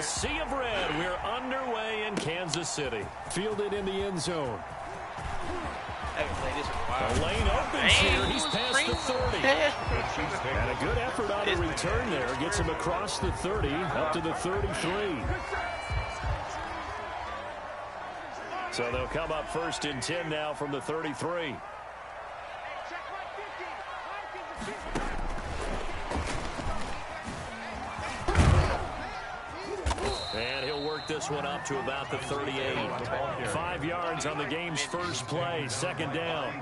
sea of red. We're underway in Kansas City. Fielded in the end zone. The lane opens here. He's past the 30. And a good effort on the return there. Gets him across the 30 up to the 33. So they'll come up 1st and 10 now from the 33. And he'll work this one up to about the 38. 5 yards on the game's first play. 2nd down.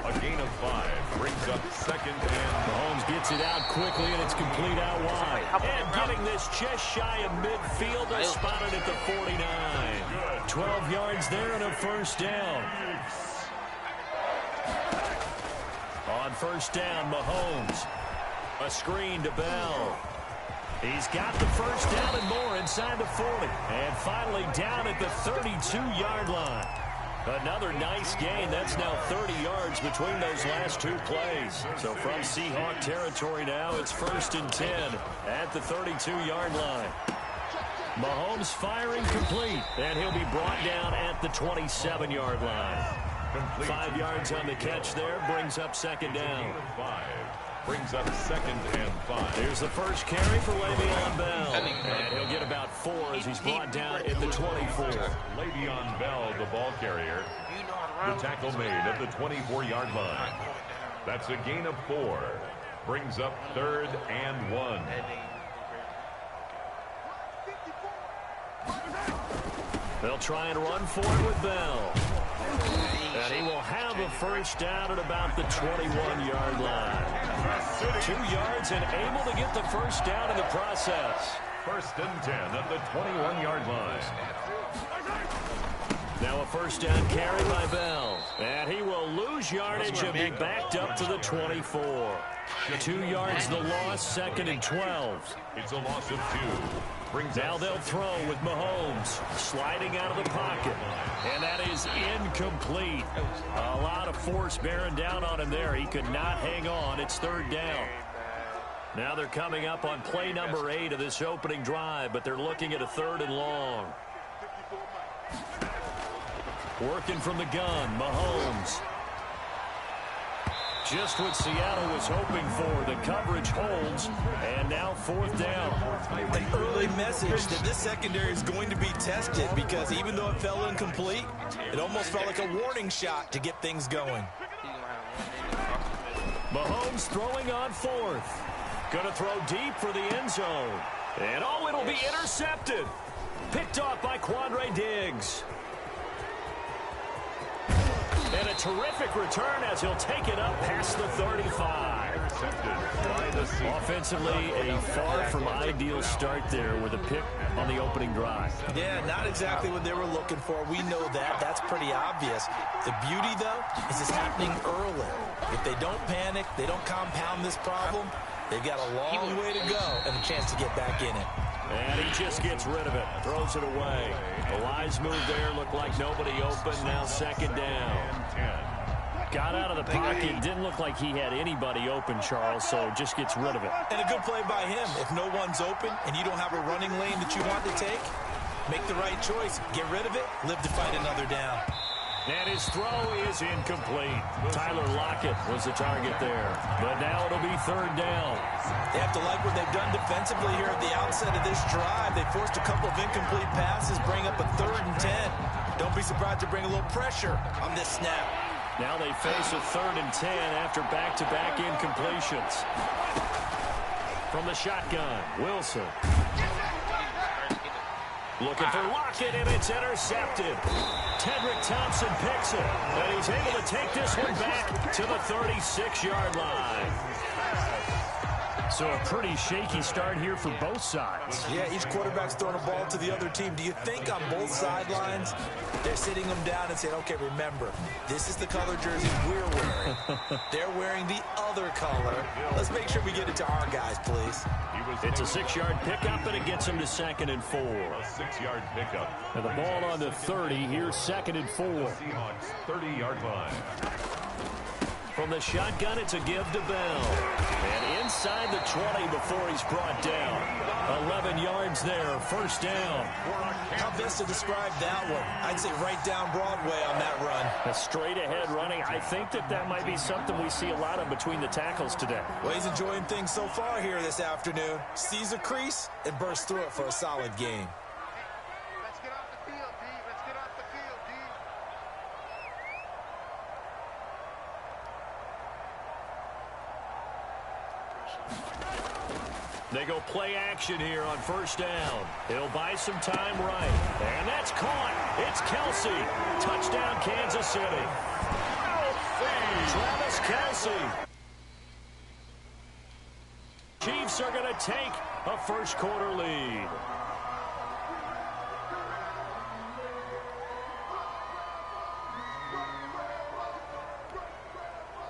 A gain of 5 brings up 2nd and Mahomes gets it out quickly, and it's complete out wide. And getting this just shy of midfield. They'll spot it at the 49. 12 yards there and a 1st down. On 1st down, Mahomes. A screen to Bell. He's got the 1st down and more inside the 40. And finally down at the 32-yard line. Another nice gain. That's now 30 yards between those last 2 plays. So from Seahawk territory now, it's 1st and 10 at the 32-yard line. Mahomes firing complete, and he'll be brought down at the 27-yard line. 5 yards on the catch there, brings up 2nd down. 5 brings up 2nd and 5. Here's the first carry for Le'Veon Bell, and he'll get about 4 as he's brought down at the 24. Le'Veon Bell, the ball carrier. The tackle made at the 24-yard line. That's a gain of 4. Brings up 3rd and 1. They'll try and run for it with Bell. And he will have a 1st down at about the 21-yard line. 2 yards and able to get the 1st down in the process. 1st and 10 at the 21-yard line. Now a 1st down carry by Bell. And he will lose yardage and be backed up to the 24. 2 yards the loss, 2nd and 12. It's a loss of 2. Now they'll throw with Mahomes sliding out of the pocket. And that is incomplete. A lot of force bearing down on him there. He could not hang on. It's 3rd down. Now they're coming up on play number 8 of this opening drive, but they're looking at a 3rd and long. Working from the gun, Mahomes. Just what Seattle was hoping for. The coverage holds, and now 4th down. An early message that this secondary is going to be tested, because even though it fell incomplete, it almost felt like a warning shot to get things going. Mahomes throwing on 4th. Going to throw deep for the end zone. And oh, it'll be intercepted. Picked off by Quandre Diggs. And a terrific return as he'll take it up past the 35. Offensively, a far from ideal start there with a pick on the opening drive. Yeah, not exactly what they were looking for. We know that. That's pretty obvious. The beauty, though, is it's happening early. If they don't panic, they don't compound this problem, they've got a long way to go and a chance to get back in it. And he just gets rid of it, throws it away. The wise move there, looked like nobody open, now 2nd down. Got out of the pocket, didn't look like he had anybody open, Charles, so just gets rid of it. And a good play by him. If no one's open and you don't have a running lane that you want to take, make the right choice, get rid of it, live to fight another down. And his throw is incomplete. Tyler Lockett was the target there. But now it'll be 3rd down. They have to like what they've done defensively here at the outset of this drive. They forced a couple of incomplete passes, bring up a 3rd and 10. Don't be surprised to bring a little pressure on this snap. Now they face a 3rd and 10 after back-to-back incompletions. From the shotgun, Wilson. Looking for Lockett, and it's intercepted. Tedrick Thompson picks it, and he's able to take this one back to the 36-yard line. So a pretty shaky start here for both sides. Yeah, each quarterback's throwing a ball to the other team. Do you think on both sidelines they're sitting them down and saying, okay, remember, this is the color jersey we're wearing. They're wearing the other color. Let's make sure we get it to our guys, please. It's a 6-yard pickup, and it gets him to 2nd and 4. A 6-yard pickup. And the ball on the 30. Here's 2nd and 4. Seahawks 30-yard line. From the shotgun, it's a give to Bell. And inside the 20 before he's brought down. 11 yards there, first down. How best to describe that one? I'd say right down Broadway on that run. A straight-ahead running. I think that might be something we see a lot of between the tackles today. Well, he's enjoying things so far here this afternoon. Sees a crease and bursts through it for a solid gain. Let's get off the field, D. Let's get off the field, D. They go play action here on first down. He'll buy some time right. And that's caught. It's Kelsey. Touchdown, Kansas City. Travis Kelsey. Chiefs are going to take a first quarter lead.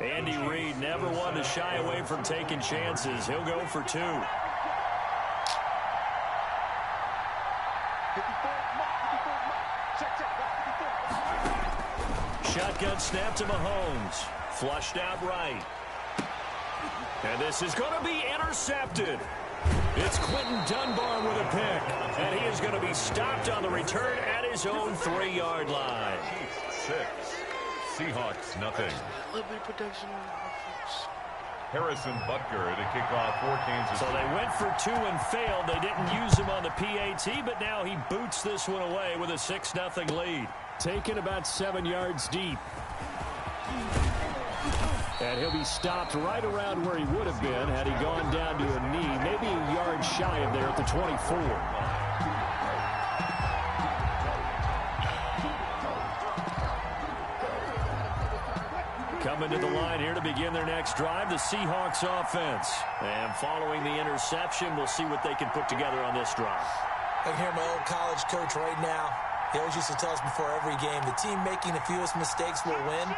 Andy Reid never one to shy away from taking chances. He'll go for two. Shotgun snap to Mahomes. Flushed out right. And this is going to be intercepted. It's Quentin Dunbar with a pick. And he is going to be stopped on the return at his own 3-yard line. Chiefs 6, Seahawks nothing. A little bit of protection on offense. Harrison Butker to kick off for Kansas. So they went for two and failed. They didn't use him on the PAT, but now he boots this one away with a 6-0 lead. Taken about 7 yards deep. And he'll be stopped right around where he would have been had he gone down to a knee, maybe a yard shy of there at the 24. Coming to the line here to begin their next drive, the Seahawks offense. And following the interception, we'll see what they can put together on this drive. I can hear my old college coach right now. He always used to tell us before every game, the team making the fewest mistakes will win.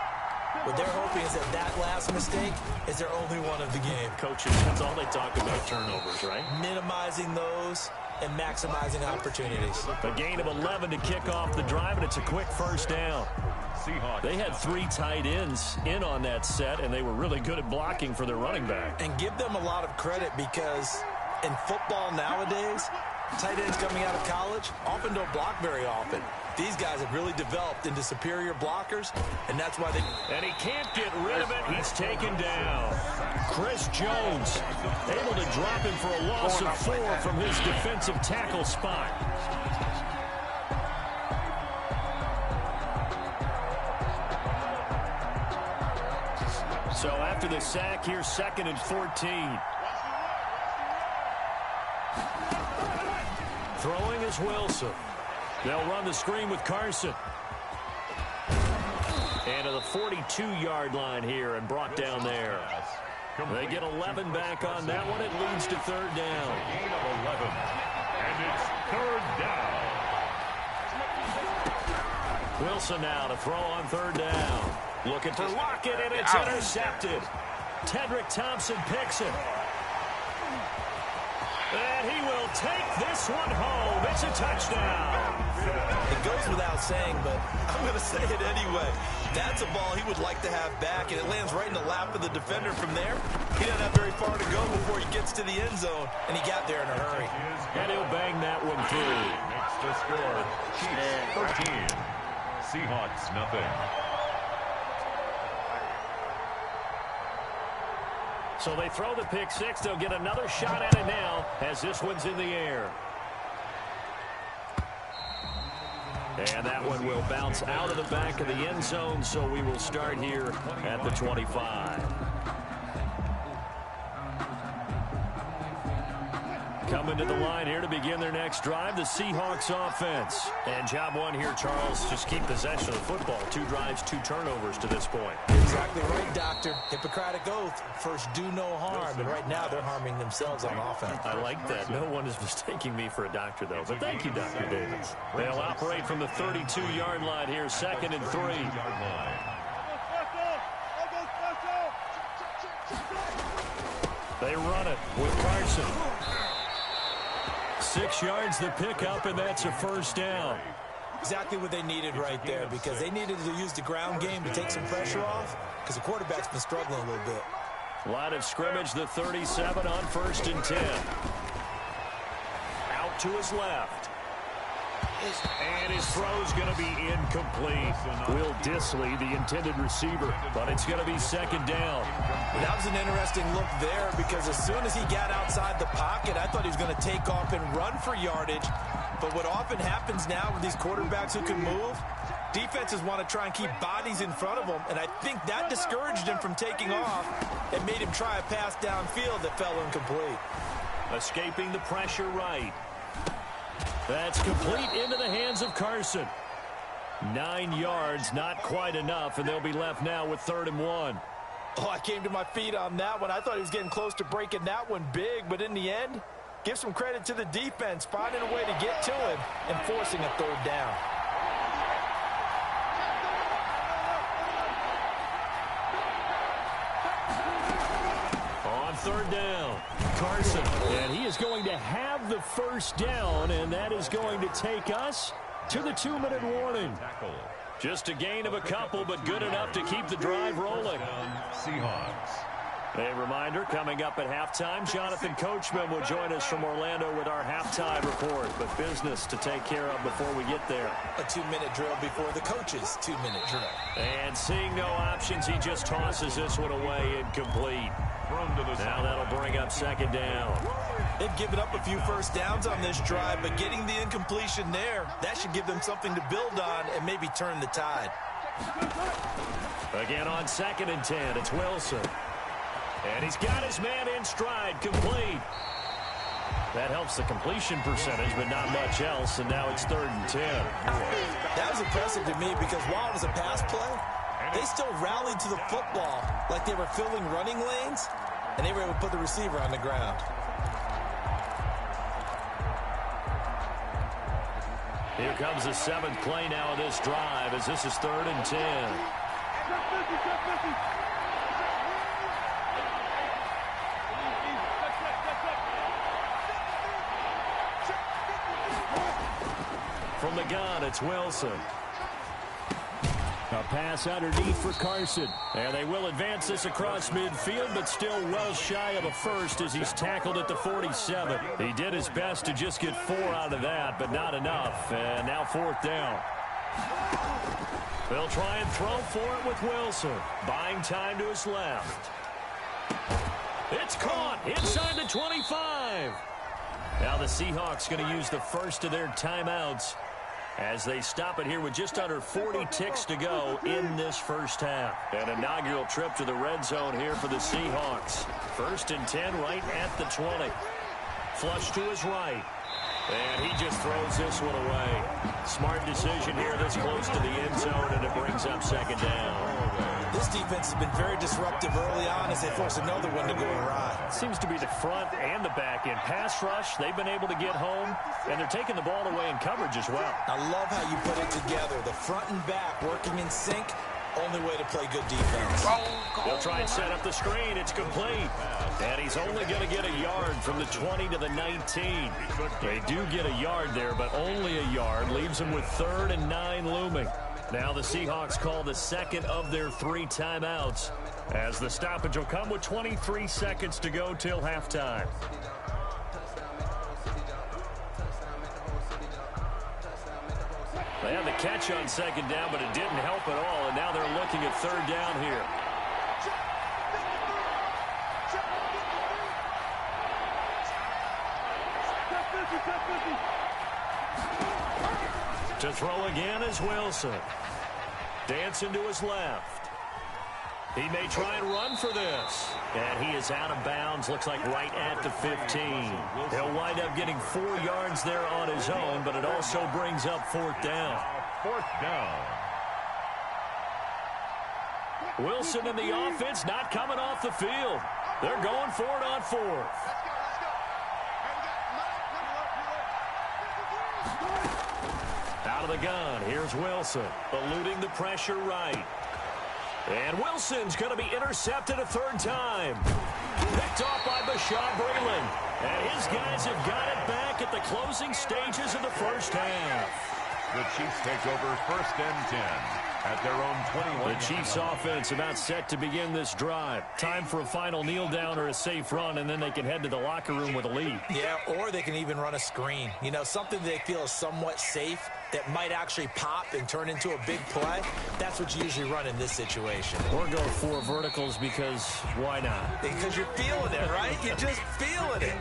What they're hoping is that last mistake is their only one of the game. Coaches, that's all they talk about, turnovers, right? Minimizing those and maximizing opportunities. A gain of 11 to kick off the drive, and it's a quick first down. Seahawks. They had 3 tight ends in on that set, and they were really good at blocking for their running back. And give them a lot of credit because in football nowadays, tight ends coming out of college often don't block very often. These guys have really developed into superior blockers, and that's why they... And he can't get rid of it. He's taken down. Chris Jones able to drop him for a loss of 4 from his defensive tackle spot. So after the sack, here's 2nd and 14. Throwing is Wilson. They'll run the screen with Carson. And to the 42-yard line here and brought down there. They get 11 back on that one. It leads to 3rd down. Gain of 11. And it's 3rd down. Wilson now to throw on 3rd down. Looking for Lockett, and it's intercepted. Tedrick Thompson picks it. And he will take this one home. It's a touchdown. It goes without saying, but I'm going to say it anyway. That's a ball he would like to have back, and it lands right in the lap of the defender from there. He doesn't have very far to go before he gets to the end zone, and he got there in a hurry. And he'll bang that one through. Makes the score. Chiefs 13. Seahawks nothing. So they throw the pick 6. They'll get another shot at it now as this one's in the air. And that one will bounce out of the back of the end zone, so we will start here at the 25. Coming to the line here to begin their next drive, the Seahawks offense. And job one here, Charles, just keep possession of the football. 2 drives, 2 turnovers to this point. Exactly right, Doctor. Hippocratic oath. First, do no harm. And right now, they're harming themselves on offense. I like that. No one is mistaking me for a doctor, though. But thank you, Dr. Davis. They'll operate from the 32-yard line here, 2nd and 3. They run it with Carson. 6 yards the pickup, and that's a first down. Exactly what they needed right there, because they needed to use the ground game to take some pressure off, because the quarterback's been struggling a little bit. Line of scrimmage, the 37 on 1st and 10. to his left. And his throw's going to be incomplete. Will Dissly, the intended receiver, but it's going to be second down. That was an interesting look there because as soon as he got outside the pocket, I thought he was going to take off and run for yardage. But what often happens now with these quarterbacks who can move, defenses want to try and keep bodies in front of them, and I think that discouraged him from taking off and made him try a pass downfield that fell incomplete. Escaping the pressure right. That's complete into the hands of Carson. 9 yards, not quite enough, and they'll be left now with 3rd and 1. Oh, I came to my feet on that one. I thought he was getting close to breaking that one big, but in the end, give some credit to the defense, finding a way to get to him and forcing a 3rd down. On 3rd down, Carson, and he is going to have the 1st down, and that is going to take us to the 2-minute warning. Just a gain of a couple, but good enough to keep the drive rolling. Seahawks. A reminder, coming up at halftime, Jonathan Coachman will join us from Orlando with our halftime report, but business to take care of before we get there. A 2-minute drill before the coach's 2-minute drill. And seeing no options, he just tosses this one away incomplete. Now that'll bring up 2nd down. They've given up a few 1st downs on this drive, but getting the incompletion there, that should give them something to build on and maybe turn the tide. Again on 2nd and 10, it's Wilson. And he's got his man in stride, complete. That helps the completion percentage, but not much else, and now it's 3rd and 10. That was impressive to me because while it was a pass play, they still rallied to the football like they were filling running lanes, and they were able to put the receiver on the ground. Here comes the 7th play now of this drive as this is 3rd and 10. From the gun, it's Wilson. A pass underneath for Carson. And they will advance this across midfield, but still well shy of a 1st as he's tackled at the 47. He did his best to just get 4 out of that, but not enough. And now 4th down. They'll try and throw for it with Wilson. Buying time to his left. It's caught inside the 25. Now the Seahawks going to use the first of their timeouts as they stop it here with just under 40 ticks to go in this first half. An inaugural trip to the red zone here for the Seahawks. 1st and 10 right at the 20. Flush to his right. And he just throws this one away. Smart decision here this close to the end zone, and it brings up 2nd down. This defense has been very disruptive early on as they force another one to go awry. Seems to be the front and the back end. Pass rush, they've been able to get home, and they're taking the ball away in coverage as well. I love how you put it together. The front and back working in sync. Only way to play good defense. They'll try and set up the screen. It's complete. And he's only going to get a yard from the 20 to the 19. They do get a yard there, but only a yard. Leaves them with 3rd and 9 looming. Now the Seahawks call the 2nd of their 3 timeouts, as the stoppage will come with 23 seconds to go till halftime. They had the catch on 2nd down, but it didn't help at all, and now they're looking at 3rd down here. To throw again is Wilson. Dancing to his left. He may try and run for this. And he is out of bounds, looks like right at the 15. He'll wind up getting 4 yards there on his own, but it also brings up 4th down. 4th down. Wilson and the offense not coming off the field. They're going for it on 4th. Out of the gun, here's Wilson, eluding the pressure right. And Wilson's going to be intercepted a 3rd time. Picked off by Bashaud Breeland. And his guys have got it back at the closing stages of the first half. The Chiefs take over 1st and 10. at their own 21. The Chiefs offense about set to begin this drive. Time for a final kneel down or a safe run, and then they can head to the locker room with a lead. Yeah, or they can even run a screen. You know, something they feel is somewhat safe that might actually pop and turn into a big play. That's what you usually run in this situation. Or go for verticals because why not? Because you're feeling it, right? You're just feeling it.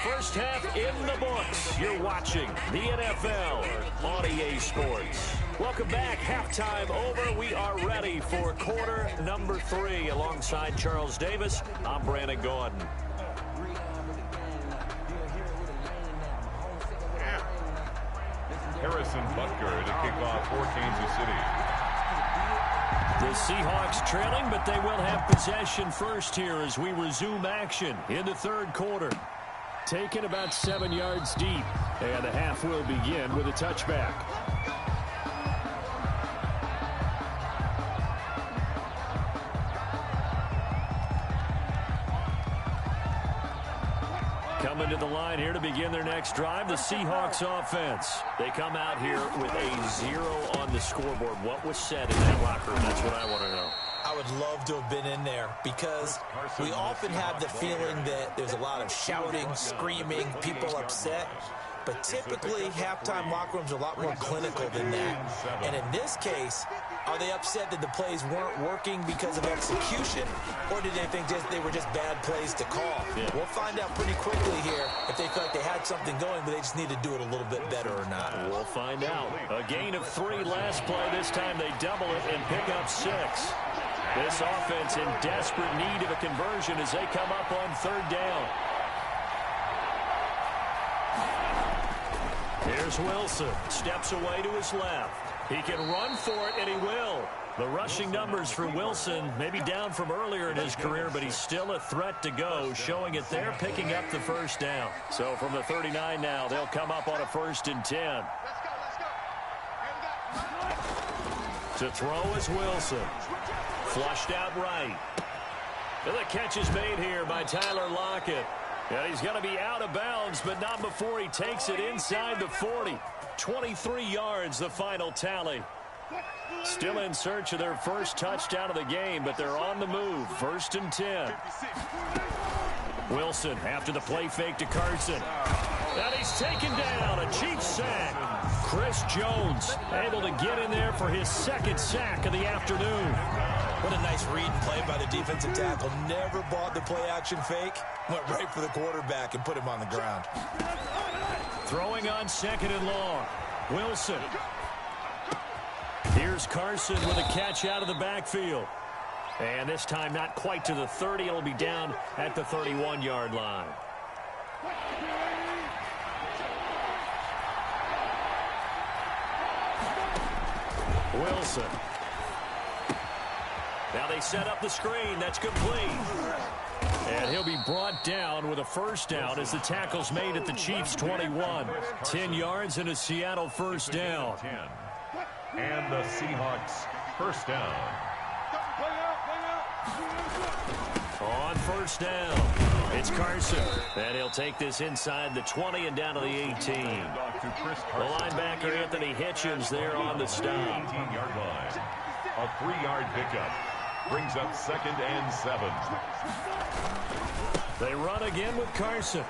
First half in the books. You're watching the NFL on EA Sports. Welcome back. Halftime over. We are ready for quarter number 3. Alongside Charles Davis, I'm Brandon Gordon. Harrison Butker to kick off for Kansas City. The Seahawks trailing, but they will have possession first here as we resume action in the third quarter. Taken about 7 yards deep, and the half will begin with a touchback. Coming to the line here to begin their next drive, the Seahawks offense. They come out here with a 0 on the scoreboard. What was said in that locker room? That's what I want to know. I would love to have been in there because we often have the feeling that there's a lot of shouting, screaming, people upset. But typically, halftime locker rooms are a lot more clinical than that. And in this case, are they upset that the plays weren't working because of execution, or did they think they were just bad plays to call? Yeah. We'll find out pretty quickly here if they feel like they had something going, but they just need to do it a little bit better or not. We'll find out. A gain of 3 last play. This time they double it and pick up 6. This offense in desperate need of a conversion as they come up on third down. Here's Wilson. Steps away to his left. He can run for it, and he will. The rushing numbers for Wilson maybe down from earlier in his career, but he's still a threat to go, showing it there, picking up the first down. So from the 39 now, they'll come up on a 1st and 10. Let's go. Hey, we got. To throw is Wilson. Flushed out right. And the catch is made here by Tyler Lockett. And he's going to be out of bounds, but not before he takes it inside the 40. 23 yards, the final tally. Still in search of their first touchdown of the game, but they're on the move. 1st and 10. Wilson after the play fake to Carson. And he's taken down. A Chiefs sack. Chris Jones able to get in there for his 2nd sack of the afternoon. What a nice read and play by the defensive tackle. Never bought the play-action fake. Went right for the quarterback and put him on the ground. Throwing on 2nd and long. Wilson. Here's Carson with a catch out of the backfield. And this time not quite to the 30. It'll be down at the 31-yard line. Wilson. Now they set up the screen. That's complete. And he'll be brought down with a 1st down as the tackle's made at the Chiefs' 21. 10 yards and a Seattle 1st down. And the Seahawks 1st down. On 1st down, it's Carson. And he'll take this inside the 20 and down to the 18. The linebacker, Anthony Hitchens, there on the stop. 18-yard line. A 3-yard pickup. Brings up 2nd and 7. They run again with Carson.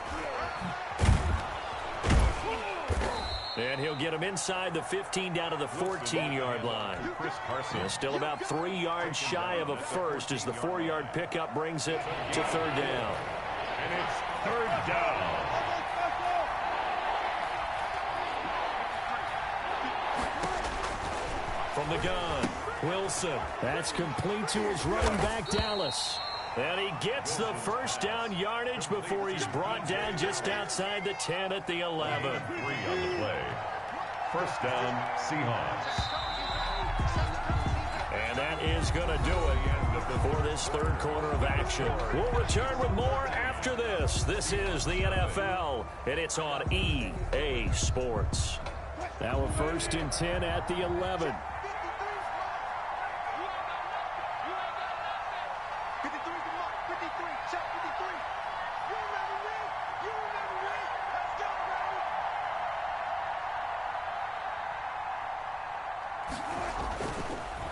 And he'll get him inside the 15 down to the 14-yard line. Chris Carson. Still about 3 yards shy of a first as the 4-yard pickup brings it to 3rd down. And it's 3rd down. From the gun, Wilson. That's complete to his running back, Dallas. And he gets the 1st down yardage before he's brought down just outside the 10 at the 11. 3 on the play. 1st down, Seahawks. And that is going to do it for this 3rd quarter of action. We'll return with more after this. This is the NFL, and it's on EA Sports. Now a 1st and 10 at the 11.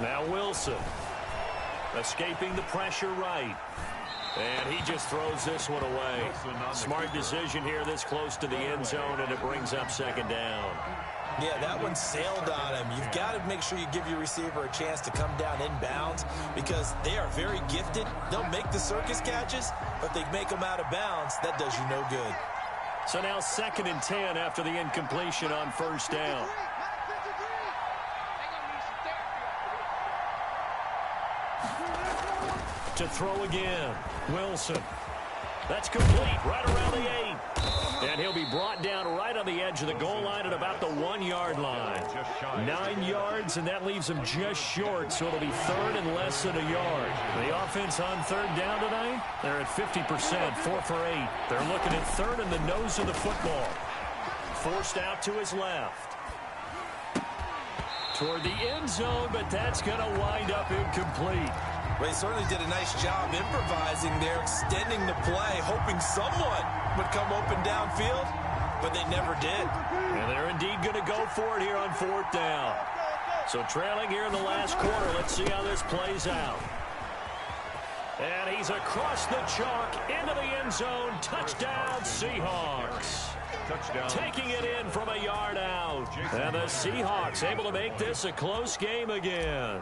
Now Wilson. Escaping the pressure right. And he just throws this one away. Smart decision here this close to the end zone, and it brings up second down. Yeah, that one sailed on him. You've got to make sure you give your receiver a chance to come down inbounds because they are very gifted. They'll make the circus catches, but they make them out of bounds. That does you no good. So now 2nd and 10 after the incompletion on first down. To throw again. Wilson. That's complete right around the 8. And he'll be brought down right on the edge of the goal line at about the 1-yard line. 9 yards, and that leaves him just short, so it'll be 3rd and less than a yard. The offense on 3rd down tonight, they're at 50%, 4 for 8. They're looking at 3rd in the nose of the football. Forced out to his left. Toward the end zone, but that's going to wind up incomplete. Well, he certainly did a nice job improvising there, extending the play, hoping someone would come open downfield, but they never did. And they're indeed going to go for it here on 4th down. So trailing here in the last quarter, let's see how this plays out. And he's across the chalk into the end zone. Touchdown, Seahawks. Touchdown. Taking it in from a yard out. And the Seahawks able to make this a close game again.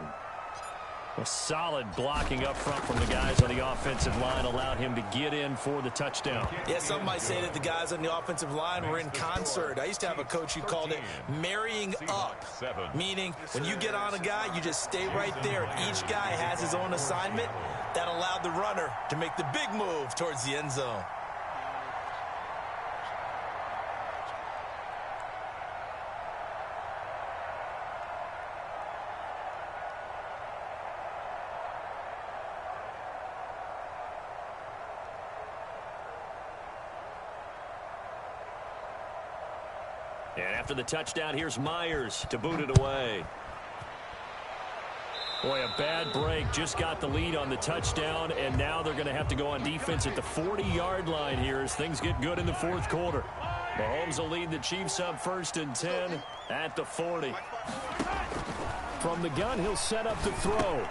A solid blocking up front from the guys on the offensive line allowed him to get in for the touchdown. Yeah, some might say that the guys on the offensive line were in concert. I used to have a coach who called it marrying up, meaning when you get on a guy, you just stay right there. Each guy has his own assignment. That allowed the runner to make the big move towards the end zone. And after the touchdown, here's Myers to boot it away. Boy, a bad break. Just got the lead on the touchdown, and now they're going to have to go on defense at the 40-yard line here as things get good in the 4th quarter. Mahomes will lead the Chiefs up 1st and 10 at the 40. From the gun, he'll set up to throw.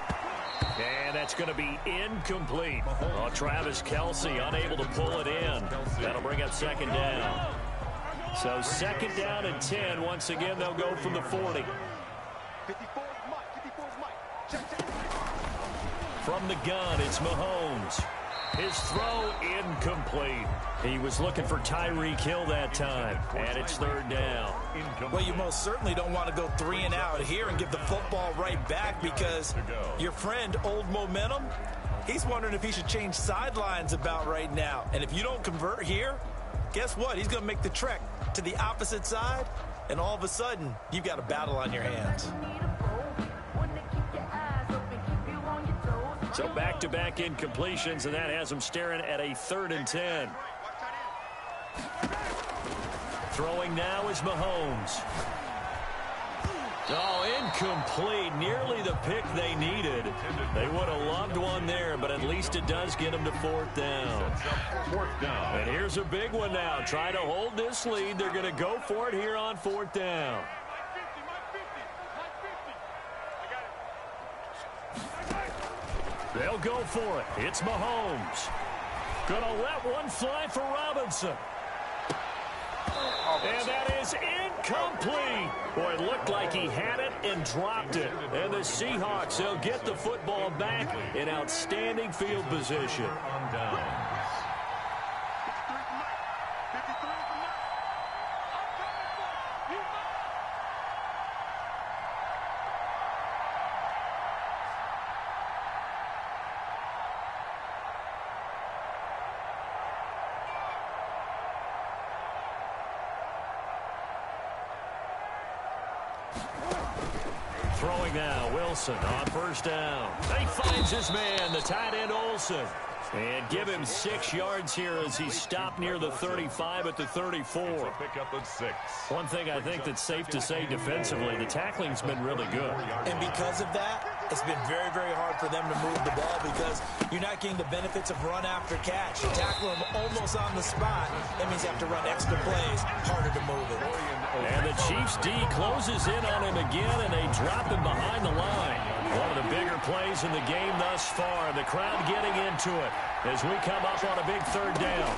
And that's going to be incomplete. Oh, Travis Kelce unable to pull it in. That'll bring up 2nd down. So 2nd down and 10. Once again, they'll go from the 40. From the gun, it's Mahomes. His throw incomplete. He was looking for Tyreek Hill that time, and it's 3rd down. Well, you most certainly don't want to go 3 and out here and give the football right back because your friend, Old Momentum, he's wondering if he should change sidelines about right now. And if you don't convert here, guess what? He's going to make the trek to the opposite side, and all of a sudden, you've got a battle on your hands. So back-to-back incompletions, and that has him staring at a 3rd and 10. Throwing now is Mahomes. Oh, incomplete. Nearly the pick they needed. They would have loved one there, but at least it does get them to 4th down. 4th down. And here's a big one now. Trying to hold this lead. They're going to go for it here on 4th down. They'll go for it. It's Mahomes. Gonna let one fly for Robinson. And that is incomplete. Boy, it looked like he had it and dropped it. And the Seahawks, they'll get the football back in outstanding field position. Throwing now, Wilson on 1st down. He finds his man, the tight end Olsen. And give him 6 yards here as he stopped near the 35 at the 34. Pick up at 6. One thing I think that's safe to say defensively, the tackling's been really good. And because of that, it's been very, very hard for them to move the ball because you're not getting the benefits of run after catch. You tackle them almost on the spot. That means you have to run extra plays, harder to move it. And the Chiefs D closes in on him again, and they drop him behind the line. One of the bigger plays in the game thus far. The crowd getting into it as we come up on a big third down.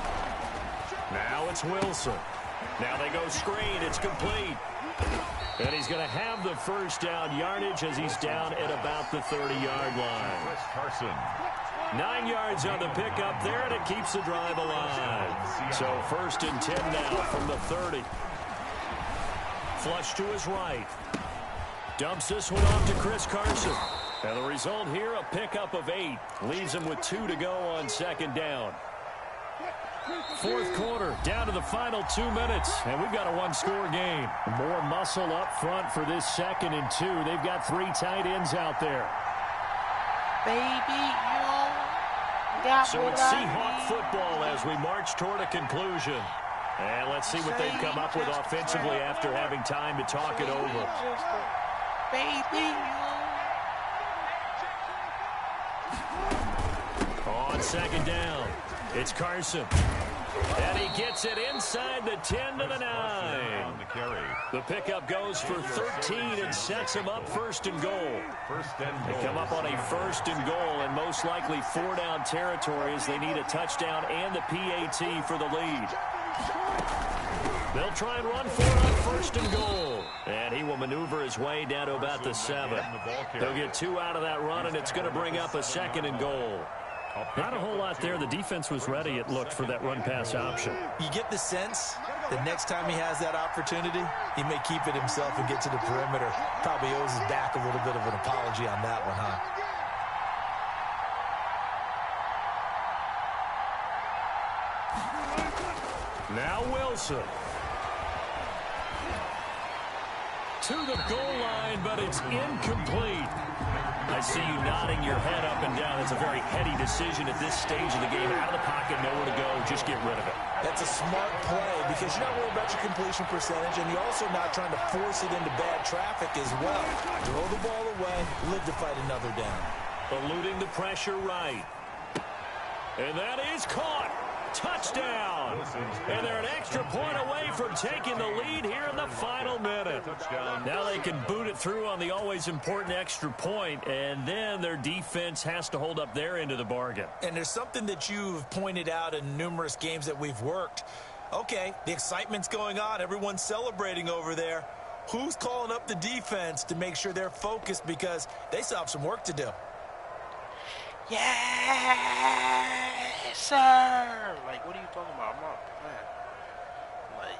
Now it's Wilson. Now they go screen. It's complete. And he's going to have the first down yardage as he's down at about the 30-yard line. Carson. 9 yards on the pickup there, and it keeps the drive alive. So 1st and 10 now from the 30. Flush to his right. Dumps this one off to Chris Carson. And the result here, a pickup of 8. Leaves him with 2 to go on 2nd down. 4th quarter, down to the final 2 minutes, and we've got a one-score game. More muscle up front for this 2nd and 2. They've got 3 tight ends out there. Baby, you got so it's Seahawk football as we march toward a conclusion. And let's see what they've come up with offensively after having time to talk it over. Baby, on 2nd down, it's Carson. And he gets it inside the 10 to the 9. The pickup goes for 13 and sets him up 1st and goal. They come up on a 1st and goal and most likely 4-down territory as they need a touchdown and the PAT for the lead. They'll try and run for it on 1st and goal. And he will maneuver his way down to about the 7. They'll get 2 out of that run, and it's going to bring up a 2nd and goal. Not a whole lot there. The defense was ready, it looked, for that run-pass option. You get the sense that next time he has that opportunity, he may keep it himself and get to the perimeter. Probably owes his back a little bit of an apology on that one, huh? Now Wilson. To the goal line, but it's incomplete. I see you nodding your head up and down. It's a very heady decision at this stage of the game. Out of the pocket, nowhere to go. Just get rid of it. That's a smart play because you're not worried about your completion percentage, and you're also not trying to force it into bad traffic as well. Throw the ball away, live to fight another down. Eluding the pressure right. And that is caught. Touchdown. And they're an extra point away from taking the lead here in the final minute. Now they can boot it through on the always important extra point, and then their defense has to hold up their end of the bargain. And there's something that you've pointed out in numerous games that we've worked. Okay, the excitement's going on. Everyone's celebrating over there. Who's calling up the defense to make sure they're focused because they still have some work to do? yes, sir. Like, what are you talking about? I'm not playing. Like,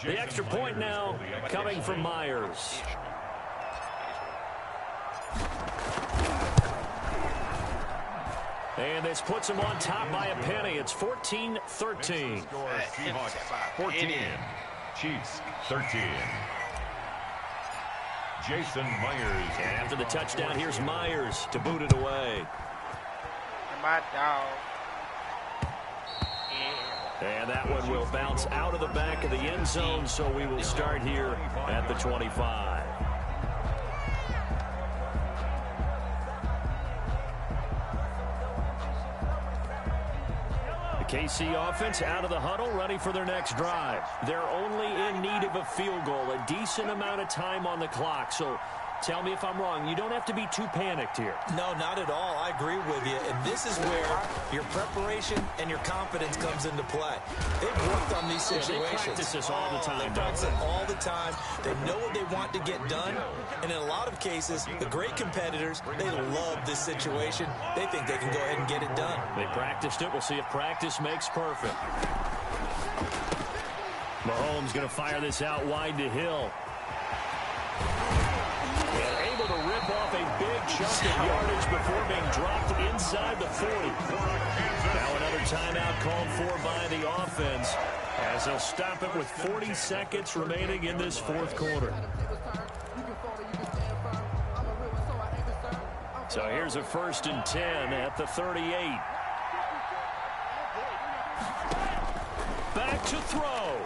the extra point now coming from Myers. And this puts him on top by a penny. It's 14-13. 14. Chiefs 13. Jason Myers. And after the touchdown, here's Myers to boot it away. my dog. And that one will bounce out of the back of the end zone, so we will start here at the 25. KC offense out of the huddle, ready for their next drive. They're only in need of a field goal, a decent amount of time on the clock. So tell me if I'm wrong. You don't have to be too panicked here. No, not at all. I agree with you. And this is where your preparation and your confidence comes into play. They've worked on these situations. They practice this all the time. They practice it all the time. They know what they want to get done. And in a lot of cases, the great competitors, they love this situation. They think they can go ahead and get it done. They practiced it. We'll see if practice makes perfect. Mahomes going to fire this out wide to Hill. And able to rip off a big chunk of yardage before being dropped inside the 40. Now another timeout called for by the offense as they'll stop it with 40 seconds remaining in this fourth quarter. So here's a 1st and 10 at the 38. Back to throw.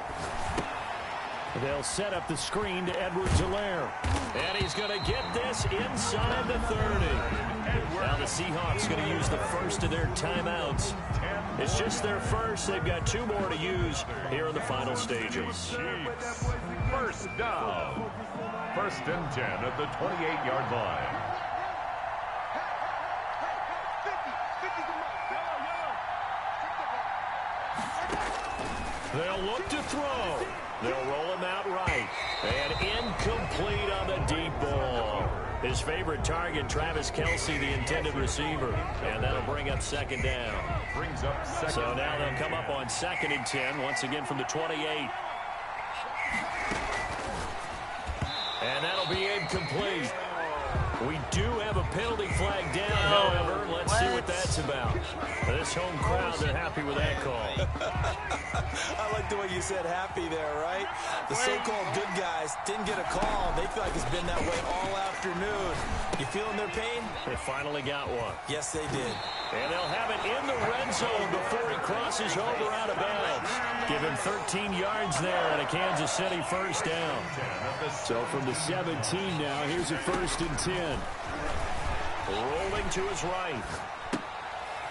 They'll set up the screen to Edwards-Helaire. And he's going to get this inside the 30. Now the Seahawks going to use the first of their timeouts. It's just their first. They've got 2 more to use here in the final stages. Chiefs, first down. First and 10 at the 28-yard line. They'll look to throw. They'll roll him out right. And incomplete on the deep ball. His favorite target, Travis Kelce, the intended receiver. And that'll bring up second down. So now they'll come up on 2nd and 10, once again from the 28. And that'll be incomplete. We do have a penalty flag down, however. Let's see what that's about. This home crowd, they're happy with that call. I like the way you said happy there, right? The so-called good guys didn't get a call. They feel like it's been that way all afternoon. You feeling their pain? They finally got one. Yes, they did. And they'll have it in the red zone before he crosses over out of bounds. Give him 13 yards there and a Kansas City first down. So from the 17 now, here's a 1st and 10. Rolling to his right.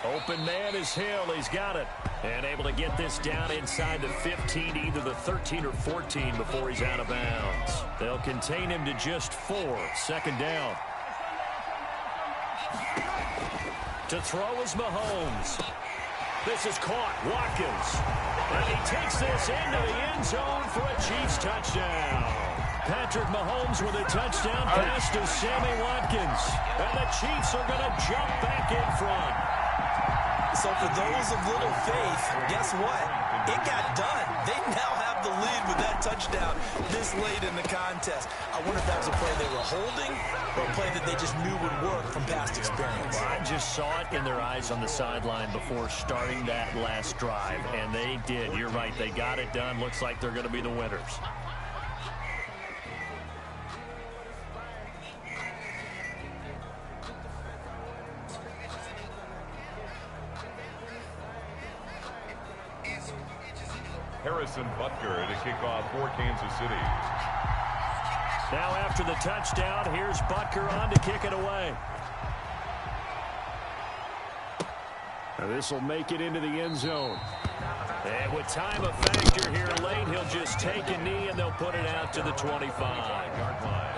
Open man is Hill. He's got it. And able to get this down inside the 15, either the 13 or 14 before he's out of bounds. They'll contain him to just 4. 2nd down. To throw is Mahomes. This is caught. Watkins. And he takes this into the end zone for a Chiefs touchdown. Patrick Mahomes with a touchdown pass to Sammy Watkins. And the Chiefs are going to jump back in front. So for those of little faith, guess what? It got done. They now have the lead with that touchdown this late in the contest. I wonder if that was a play they were holding or a play that they just knew would work from past experience. Well, I just saw it in their eyes on the sideline before starting that last drive, and they did. You're right. They got it done. Looks like they're going to be the winners. Harrison Butker to kick off for Kansas City. Now after the touchdown, here's Butker on to kick it away. This will make it into the end zone. And with time a factor here late, he'll just take a knee and they'll put it out to the 25-yard line.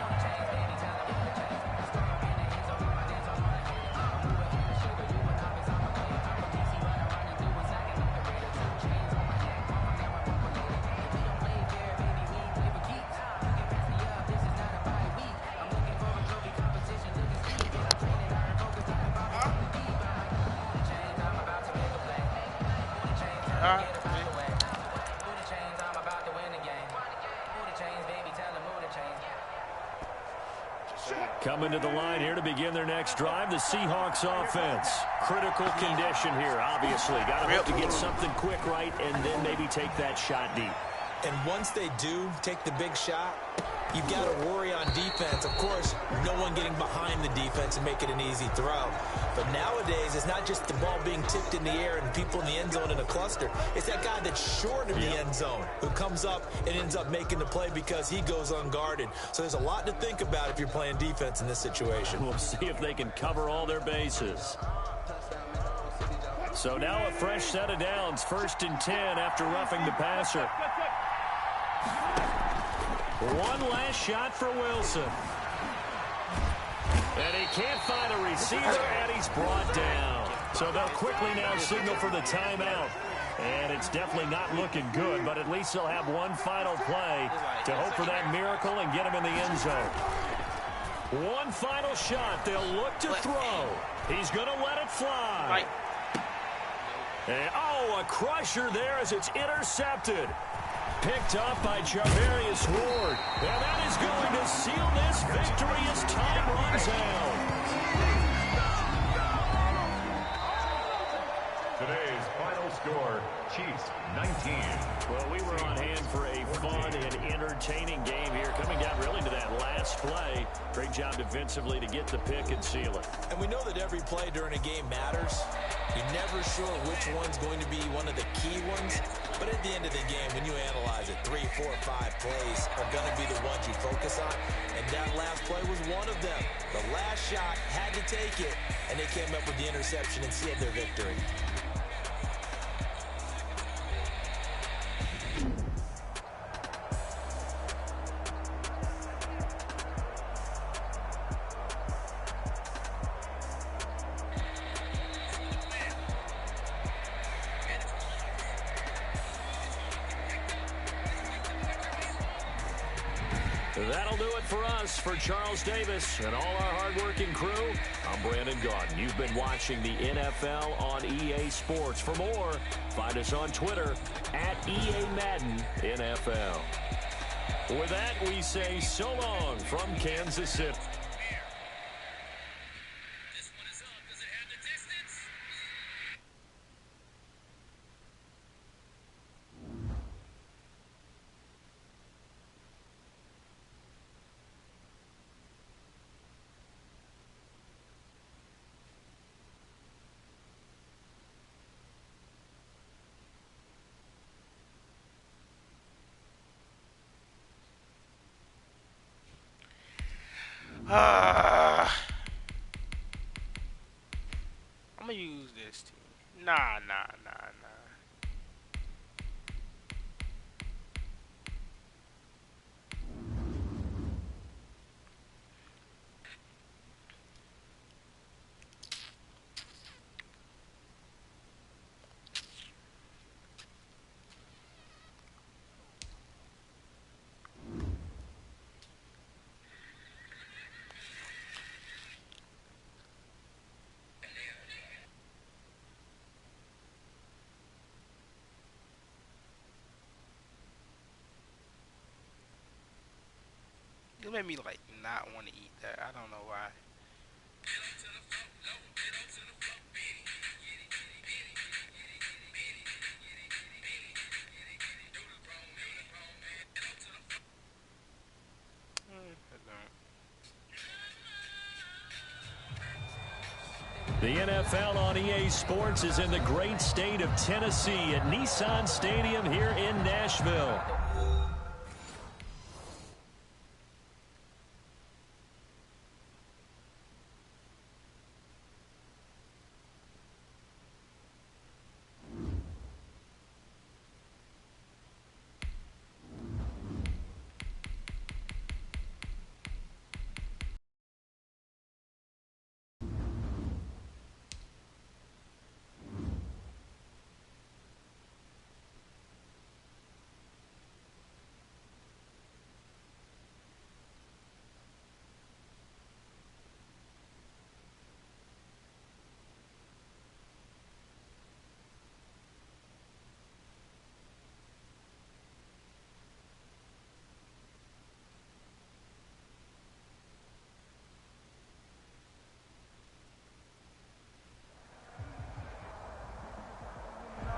Coming to the line here to begin their next drive, the Seahawks offense. Critical condition here, obviously. Got to hope to get something quick right and then maybe take that shot deep. And once they do take the big shot, you've got to worry on defense. Of course, no one getting behind the defense and make it an easy throw. But nowadays, it's not just the ball being tipped in the air and people in the end zone in a cluster. It's that guy that's short of the end zone who comes up and ends up making the play because he goes unguarded. So there's a lot to think about if you're playing defense in this situation. We'll see if they can cover all their bases. So now a fresh set of downs, 1st and 10 after roughing the passer. One last shot for Wilson. And he can't find a receiver, and he's brought down. So they'll quickly now signal for the timeout. And it's definitely not looking good, but at least they'll have one final play to hope for that miracle and get him in the end zone. One final shot. They'll look to throw. He's going to let it fly. And, a crusher there as it's intercepted. Picked up by Charvarius Ward. And that is going to seal this victory as time runs out. Today's final score, Chiefs 19. Well, we were on hand for a fun and entertaining game here. Coming down really to that last play. Great job defensively to get the pick and seal it. And we know that every play during a game matters. You're never sure which one's going to be one of the key ones. But at the end of the game, when you analyze it, 3, 4, 5 plays are going to be the ones you focus on. And that last play was one of them. The last shot had to take it, and they came up with the interception and sealed their victory. That'll do it for us. For Charles Davis and all our hardworking crew, I'm Brandon Gaudin. You've been watching the NFL on EA Sports. For more, find us on Twitter at EA Madden NFL. With that, we say so long from Kansas City. I'm gonna use this team. Nah. It made me like not want to eat that. I don't know why. The NFL on EA Sports is in the great state of Tennessee at Nissan Stadium here in Nashville.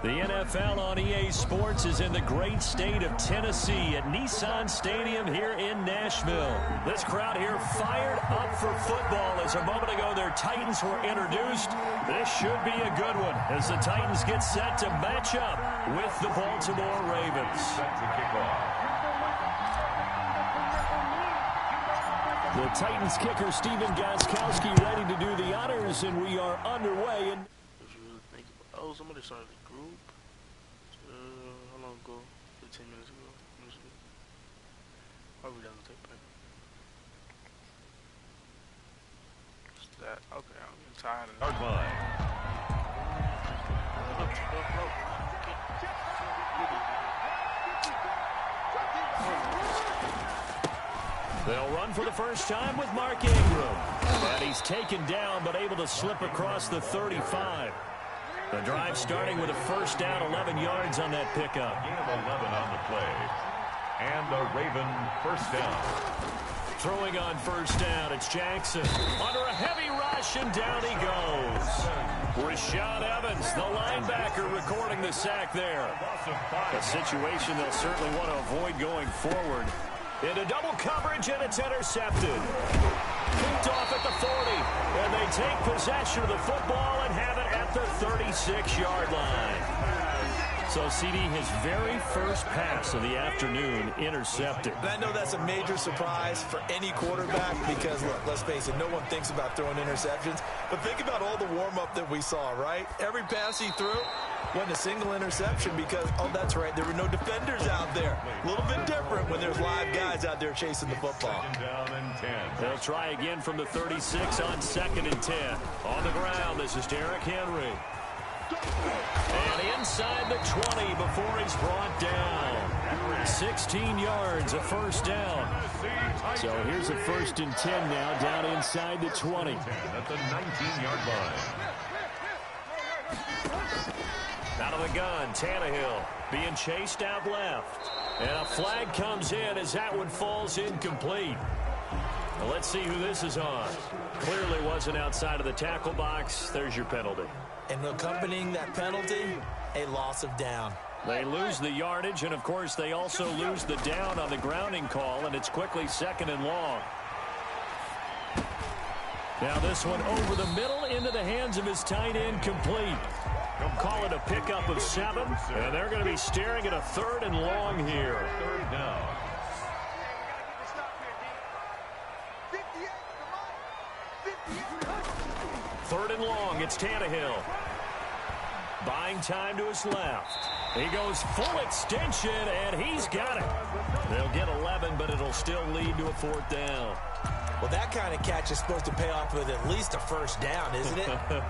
The NFL on EA Sports is in the great state of Tennessee at Nissan Stadium here in Nashville. This crowd here fired up for football as a moment ago their Titans were introduced. This should be a good one as the Titans get set to match up with the Baltimore Ravens. The Titans kicker Stephen Gostkowski ready to do the honors, and we are underway. Oh, somebody started a group. How long ago? 15 minutes ago. Probably doesn't take back. What's that? Okay, I'm getting tired of that. They'll run for the first time with Mark Ingram. And he's taken down but able to slip across the 35. The drive starting with a first down, 11 yards on that pickup. Gain of 11 on the play. And the Raven first down. Throwing on first down, it's Jackson. Under a heavy rush, and down he goes. Rashad Evans, the linebacker, recording the sack there. A situation they'll certainly want to avoid going forward. Into double coverage, and it's intercepted. Picked off at the 40, and they take possession of the football and have it at the 36-yard line. So, CD, his very first pass of the afternoon intercepted. And I know that's a major surprise for any quarterback because, look, let's face it, no one thinks about throwing interceptions. But think about all the warm-up that we saw, right? Every pass he threw wasn't a single interception because, oh, that's right, there were no defenders out there. A little bit different when there's live guys out there chasing the football. Down and 10. They'll try again from the 36 on 2nd and 10. On the ground, this is Derrick Henry. And inside the 20 before he's brought down. 16 yards, a first down. So here's a 1st and 10 now, down inside the 20. At the 19-yard line. Out of the gun, Tannehill being chased out left. And a flag comes in as that one falls incomplete. Well, let's see who this is on. Clearly wasn't outside of the tackle box. There's your penalty. And accompanying that penalty, a loss of down. They lose the yardage, and, of course, they also lose the down on the grounding call, and it's quickly 2nd and long. Now this one over the middle into the hands of his tight end, complete. Call it a pickup of 7, and they're going to be staring at a 3rd and long here. 3rd down. 3rd and long, it's Tannehill. Buying time to his left. He goes full extension, and he's got it. They'll get 11, but it'll still lead to a 4th down. Well, that kind of catch is supposed to pay off with at least a 1st down, isn't it?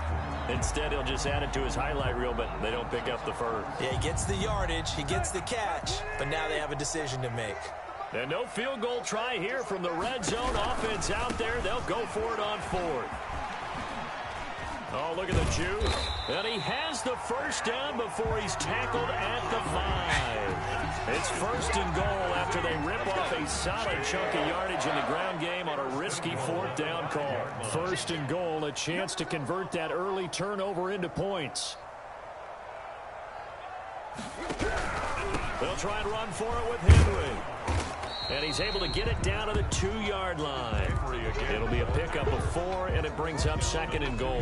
Instead, he'll just add it to his highlight reel, but they don't pick up the first. Yeah, he gets the yardage, he gets the catch, but now they have a decision to make. And no field goal try here from the red zone. Offense out there. They'll go for it on 4th. Oh, look at the juke. And he has the 1st down before he's tackled at the 5. It's 1st and goal after they rip off a solid chunk of yardage in the ground game on a risky 4th down call. 1st and goal, a chance to convert that early turnover into points. They'll try and run for it with Henry. And he's able to get it down to the 2-yard line. It'll be a pickup of 4, and it brings up 2nd and goal.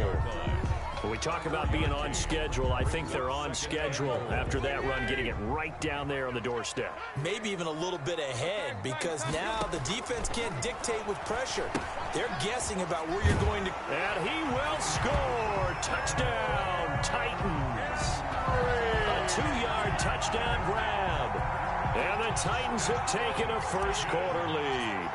When we talk about being on schedule, I think they're on schedule after that run, getting it right down there on the doorstep. Maybe even a little bit ahead, because now the defense can't dictate with pressure. They're guessing about where you're going to. And he will score. Touchdown, Titans. A 2-yard touchdown grab. And the Titans have taken a 1st quarter lead.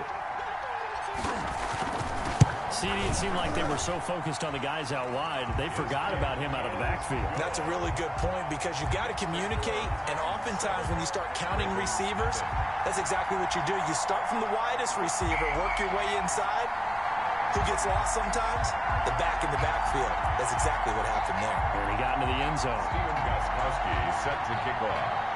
CD, it seemed like they were so focused on the guys out wide, they forgot about him out of the backfield. That's a really good point, because you got to communicate, and oftentimes when you start counting receivers, that's exactly what you do. You start from the widest receiver, work your way inside. Who gets lost sometimes? The back in the backfield. That's exactly what happened there. And he got into the end zone. Steven Gostkowski set to kick off.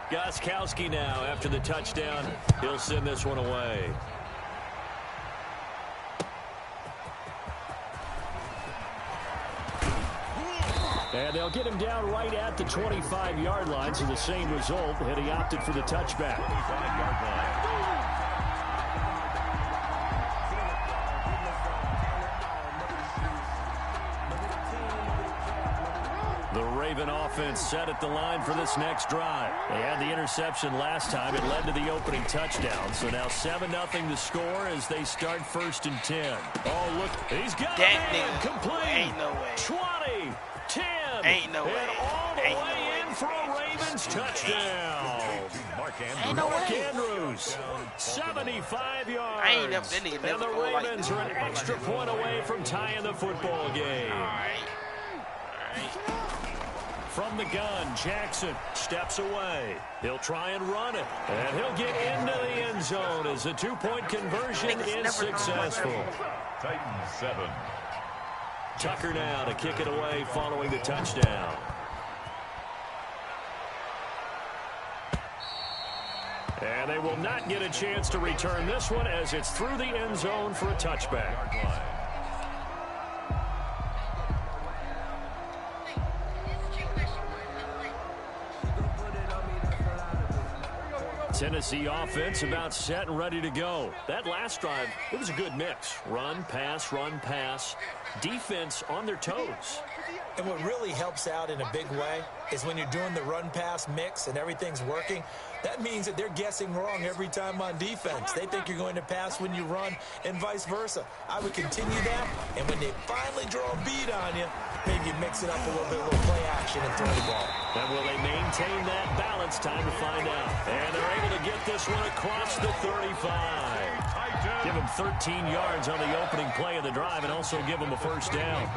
Gostkowski now after the touchdown. He'll send this one away. And they'll get him down right at the 25-yard line, so the same result, and he opted for the touchback. 25-yard line. The Raven offense set at the line for this next drive. They had the interception last time. It led to the opening touchdown. So now 7-0 to score as they start 1st and 10. Oh, look. He's got That it. nigga. Complete. Ain't no way. 20, 10. Ain't no way. And all the Ain't way no way. in for a Ravens touchdown. Ain't no Mark way. Andrews, 75 yards. I ain't never, that nigga And never the go like Ravens this. are an extra point away from tying the football game. All right. From the gun, Jackson steps away. He'll try and run it. And he'll get into the end zone as the 2-point conversion is successful. Titans 7. Tucker now to kick it away following the touchdown. And they will not get a chance to return this one as it's through the end zone for a touchback. Tennessee offense about set and ready to go. That last drive, it was a good mix. Run, pass, defense on their toes. And what really helps out in a big way is when you're doing the run-pass mix and everything's working, that means that they're guessing wrong every time on defense. They think you're going to pass when you run and vice versa. I would continue that, and when they finally draw a bead on you, maybe you mix it up a little bit, a little play action and throw the ball. And will they maintain that balance? Time to find out. And they're able to get this one across the 35. Give them 13 yards on the opening play of the drive and also give them a first down.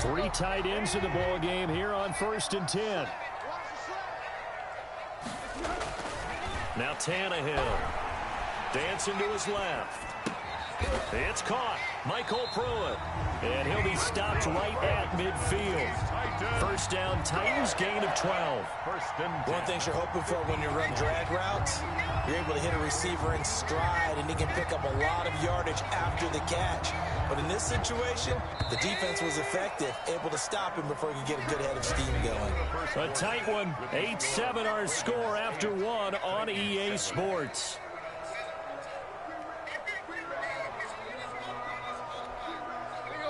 3 tight ends in the ball game here on 1st and 10. Now Tannehill dancing to his left. It's caught. Michael Pruitt. And he'll be stopped right at midfield. First down, Titans, gain of 12. One thing you're hoping for when you run drag routes, you're able to hit a receiver in stride, and he can pick up a lot of yardage after the catch. But in this situation, the defense was effective, able to stop him before he could get a good head of steam going. A tight one. 8-7 our score after 1 on EA Sports.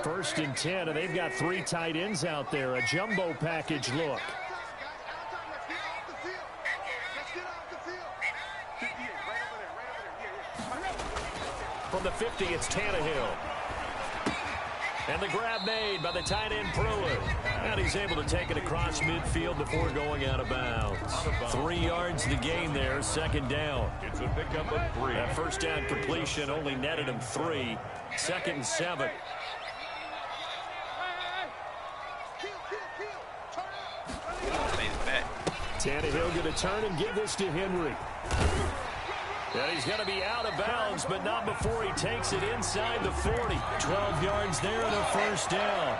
First and 10, and they've got 3 tight ends out there. A jumbo package look. From the 50, it's Tannehill. And the grab made by the tight end Pruitt. And he's able to take it across midfield before going out of bounds. 3 yards the gain there, second down. It's a pickup of 3. That first down completion only netted him 3. 2nd and 7. Tannehill going to turn and give this to Henry. And he's going to be out of bounds, but not before he takes it inside the 40. 12 yards there and a first down.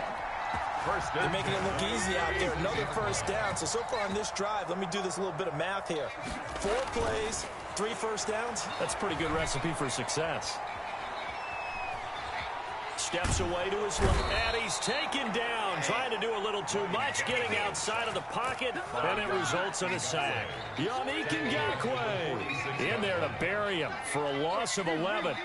They're making it look easy out there. Another first down. So far on this drive, let me do this little bit of math here. 4 plays, 3 first downs. That's a pretty good recipe for success. Steps away to his left, and he's taken down, trying to do a little too much, getting outside of the pocket, and it results in a sack. Yannick Ngakoue in there to bury him for a loss of 11.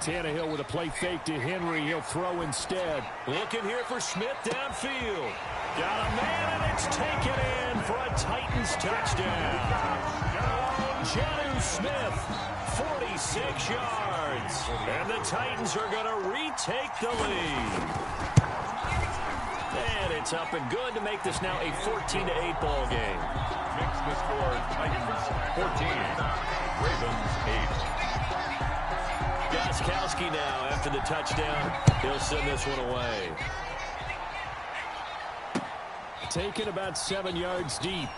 Tannehill with a play fake to Henry. He'll throw instead. Looking here for Smith downfield. Got a man, and it's taken in for a Titans touchdown. Jonnu Smith, 46 yards. And the Titans are going to retake the lead. And it's up and good to make this now a 14-8 ball game. Makes the score Titans 14, Ravens 8. Gostkowski now after the touchdown. He'll send this one away. Taken about 7 yards deep.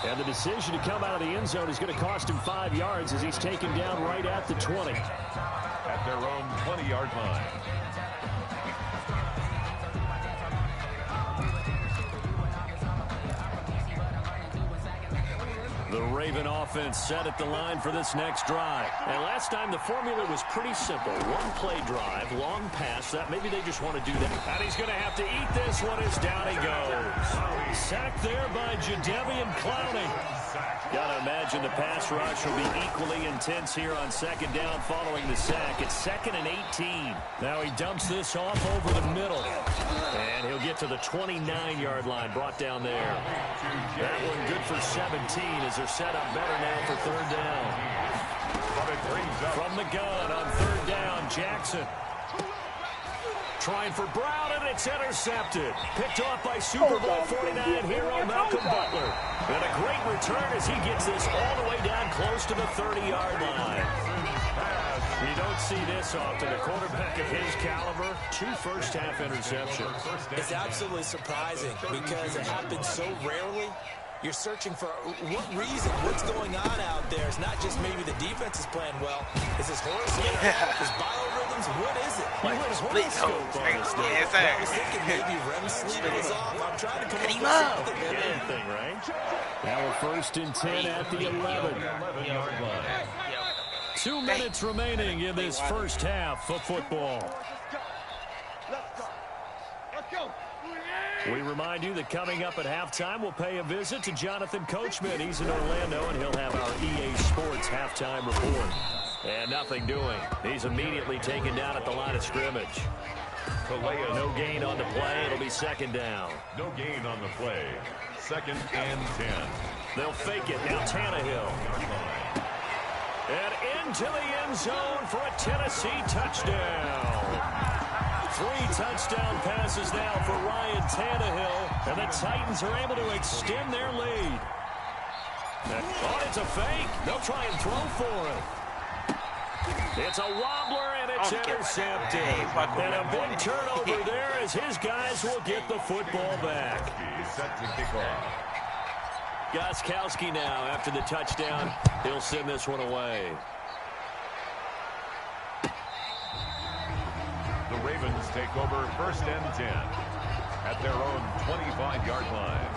And the decision to come out of the end zone is going to cost him 5 yards as he's taken down right at the 20. At their own 20-yard line. The Raven offense set at the line for this next drive. And last time the formula was pretty simple. 1 play drive, long pass. That maybe they just want to do that. And he's going to have to eat this one as down he goes. Sacked there by Jadeveon Clowney. Got to imagine the pass rush will be equally intense here on 2nd down following the sack. It's 2nd and 18. Now he dumps this off over the middle. And he'll get to the 29-yard line, brought down there. That one good for 17 as they're set up better now for 3rd down. From the gun on 3rd down, Jackson. Trying for Brown, and it's intercepted. Picked off by Super Bowl 49 hero Malcolm Butler. And a great return as he gets this all the way down close to the 30-yard line. You don't see this often. A quarterback of his caliber, 2 first-half interceptions. It's absolutely surprising because it happens so rarely. You're searching for what reason, what's going on out there. It's not just maybe the defense is playing well. Is this horoscope? Is biorhythms? What is it? Like, split toes, right? Yes, sir. I was thinking maybe REM sleep was off. I'm trying to come up with something. Anything, right? Now we're 1st and 10 at the 11. 2 minutes remaining in this first half of football. We remind you that coming up at halftime, we'll pay a visit to Jonathan Coachman. He's in Orlando, and he'll have our EA Sports halftime report. And nothing doing. He's immediately taken down at the line of scrimmage. No gain on the play. It'll be second down. No gain on the play. Second and 10. They'll fake it. Now Tannehill. And into the end zone for a Tennessee touchdown. 3 touchdown passes now for Ryan Tannehill. And the Titans are able to extend their lead. Oh, it's a fake. They'll try and throw for it. It's a wobbler, and it's intercepted. And a big turnover there as his guys will get the football back. Set to kick off. Gostkowski now, after the touchdown, he'll send this one away. The Ravens take over first and 10 at their own 25-yard line.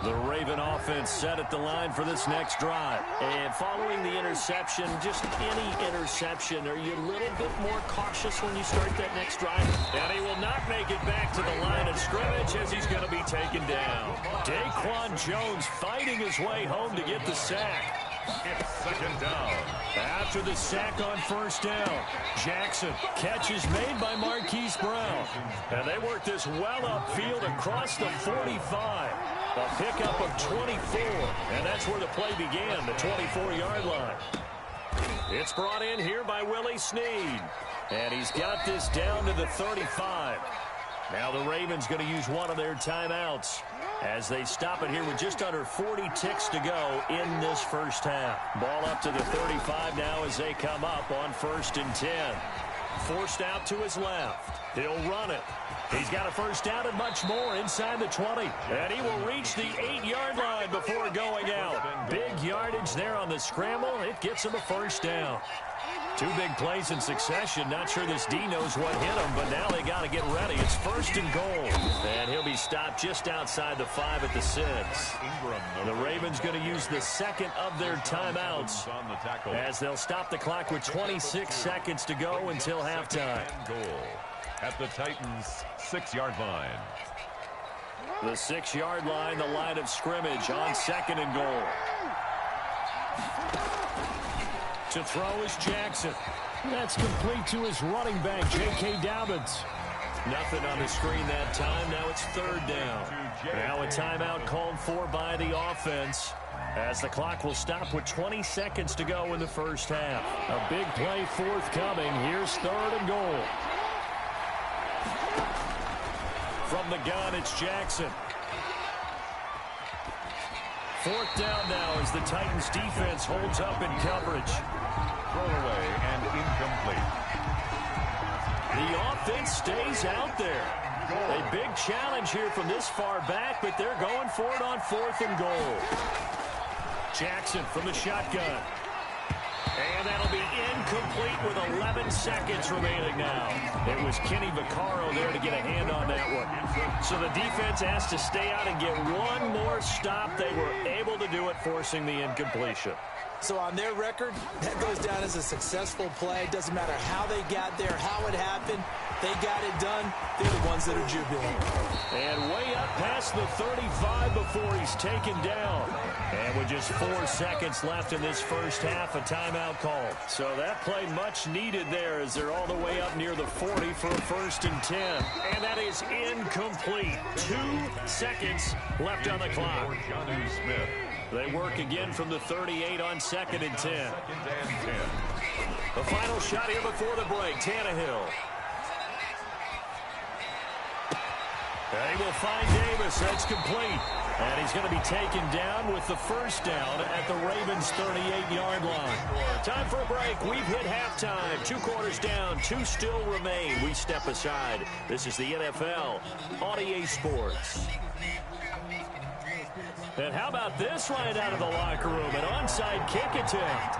The Raven offense set at the line for this next drive. And following the interception, just any interception, are you a little bit more cautious when you start that next drive? And he will not make it back to the line of scrimmage as he's going to be taken down. Daquan Jones fighting his way home to get the sack. It's second down. After the sack on first down, Jackson. Catch is made by Marquise Brown. And they work this well upfield across the 45. A pickup of 24. And that's where the play began, the 24-yard line. It's brought in here by Willie Snead. And he's got this down to the 35. Now the Ravens going to use one of their timeouts as they stop it here with just under 40 ticks to go in this first half. Ball up to the 35 now as they come up on first and 10. Forced out to his left. He'll run it. He's got a first down and much more inside the 20. And he will reach the 8-yard line before going out. Big yardage there on the scramble. It gets him a first down. 2 big plays in succession. Not sure this D knows what hit him, but now they got to get ready. It's first and goal. And he'll be stopped just outside the 5 at the 6. The Ravens going to use the second of their timeouts as they'll stop the clock with 26 seconds to go until halftime. Goal at the Titans' 6-yard line. The 6-yard line, the line of scrimmage on second and goal. To throw is Jackson. That's complete to his running back, J.K. Dobbins. Nothing on the screen that time. Now it's third down. Now a timeout called for by the offense as the clock will stop with 20 seconds to go in the first half. A big play forthcoming. Here's third and goal. From the gun, it's Jackson. Fourth down now as the Titans defense holds up in coverage. Thrown away and incomplete. The offense stays out there. A big challenge here from this far back, but they're going for it on fourth and goal. Jackson from the shotgun. And that'll be incomplete with 11 seconds remaining now. It was Kenny Vaccaro there to get a hand on that one. So the defense has to stay out and get one more stop. They were able to do it, forcing the incompletion. So on their record, that goes down as a successful play. Doesn't matter how they got there, how it happened. They got it done. They're the ones that are jubilant. And way up past the 35 before he's taken down. And with just 4 seconds left in this first half, a timeout call. So that play much needed there as they're all the way up near the 40 for a first and 10. And that is incomplete. 2 seconds left on the clock. Smith. They work again from the 38 on second and 10. Second and 10. The final shot here before the break. Tannehill. And he will find Davis. That's complete. And he's going to be taken down with the first down at the Ravens' 38-yard line. Time for a break. We've hit halftime. 2 quarters down. 2 still remain. We step aside. This is the NFL on EA Sports. And how about this right out of the locker room? An onside kick attempt.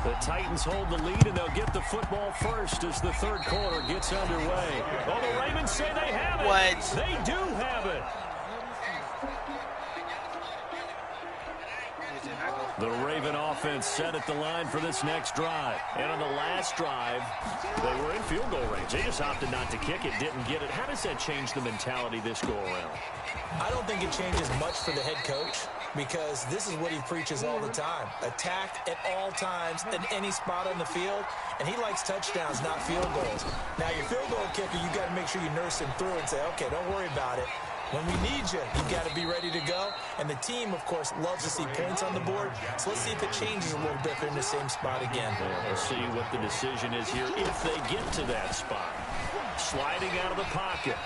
The Titans hold the lead, and they'll get the football first as the third quarter gets underway. Oh, the Ravens say they have it. What? They do have it. Did not go The Raven offense set at the line for this next drive. And on the last drive, they were in field goal range. They just opted not to kick it, didn't get it. How does that change the mentality this go-around? I don't think it changes much for the head coach because this is what he preaches all the time. Attack at all times in any spot on the field, and he likes touchdowns, not field goals. Now, your field goal kicker, you got to make sure you nurse him through and say, okay, don't worry about it. When we need you, you got to be ready to go. And the team, of course, loves to see points on the board. So let's see if it changes a little bit. They're in the same spot again. We'll see what the decision is here if they get to that spot. Sliding out of the pocket.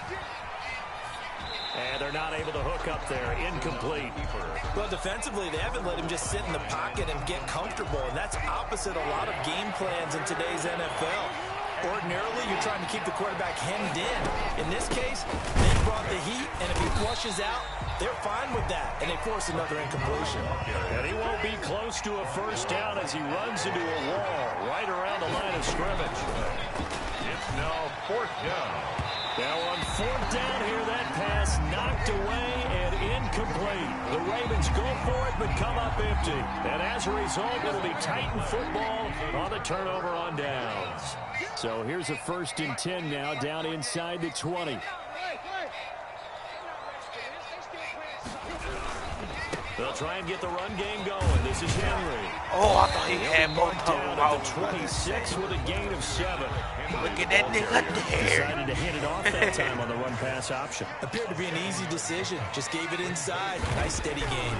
And they're not able to hook up there. Incomplete. Well, defensively, they haven't let him just sit in the pocket and get comfortable. And that's opposite a lot of game plans in today's NFL. Ordinarily, you're trying to keep the quarterback hemmed in. In this case, they brought the heat, and if he flushes out, they're fine with that, and they force another incompletion. And he won't be close to a first down as he runs into a wall right around the line of scrimmage. It's now 4th down. Now on 4th down here, that pass knocked away and incomplete. The Ravens go for it but come up empty. And as a result, it'll be Titan football on the turnover on downs. So here's a 1st and 10 now down inside the 20. They'll try and get the run game going. This is Henry. Oh, I thought he had both of them Down at the 26 with a gain of 7. Look at that nigga there. Decided to hit it off that time on the run-pass option. Appeared to be an easy decision. Just gave it inside. Nice, steady game.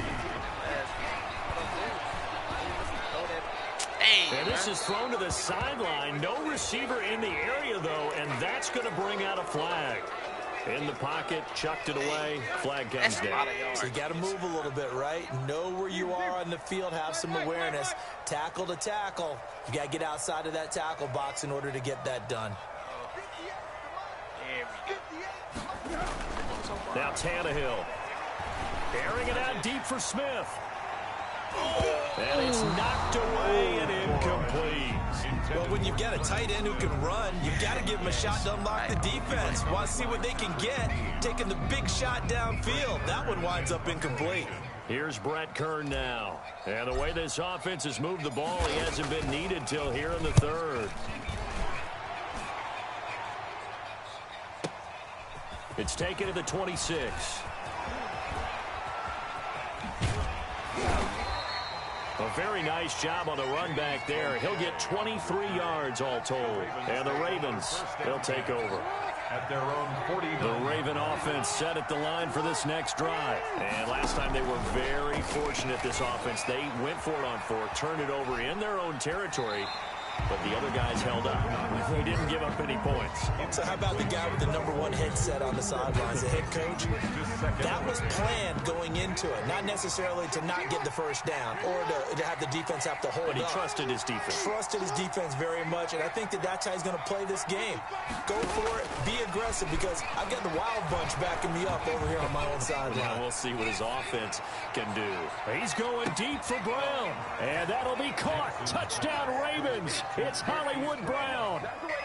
And this is thrown to the sideline. No receiver in the area, though, and that's going to bring out a flag. In the pocket, chucked it away, flag comes down. So you got to move a little bit, right? Know where you are on the field, have some awareness. Tackle to tackle. You got to get outside of that tackle box in order to get that done. Now Tannehill. Airing it out deep for Smith. And it's knocked away and incomplete. Well, when you've got a tight end who can run, you've got to give him a shot to unlock the defense. Want to see what they can get, taking the big shot downfield. That one winds up incomplete. Here's Brett Kern now. And the way this offense has moved the ball, he hasn't been needed till here in the 3rd. It's taken to the 26. A very nice job on the run back there. He'll get 23 yards all told. And the Ravens, they'll take over. At their own 40. The Raven offense set at the line for this next drive. And last time they were very fortunate, this offense. They went for it on 4, turned it over in their own territory. But the other guys held up. They didn't give up any points. So how about the guy with the #1 headset on the sidelines, the head coach? That was planned going into it. Not necessarily to not get the first down or to have the defense have to hold But he up. trusted his defense. Trusted his defense very much, and I think that's how he's going to play this game. Go for it. Be aggressive because I've got the wild bunch backing me up over here on my own sideline. Now we'll see what his offense can do. He's going deep for Brown. And that'll be caught. Touchdown Ravens. It's Hollywood Brown.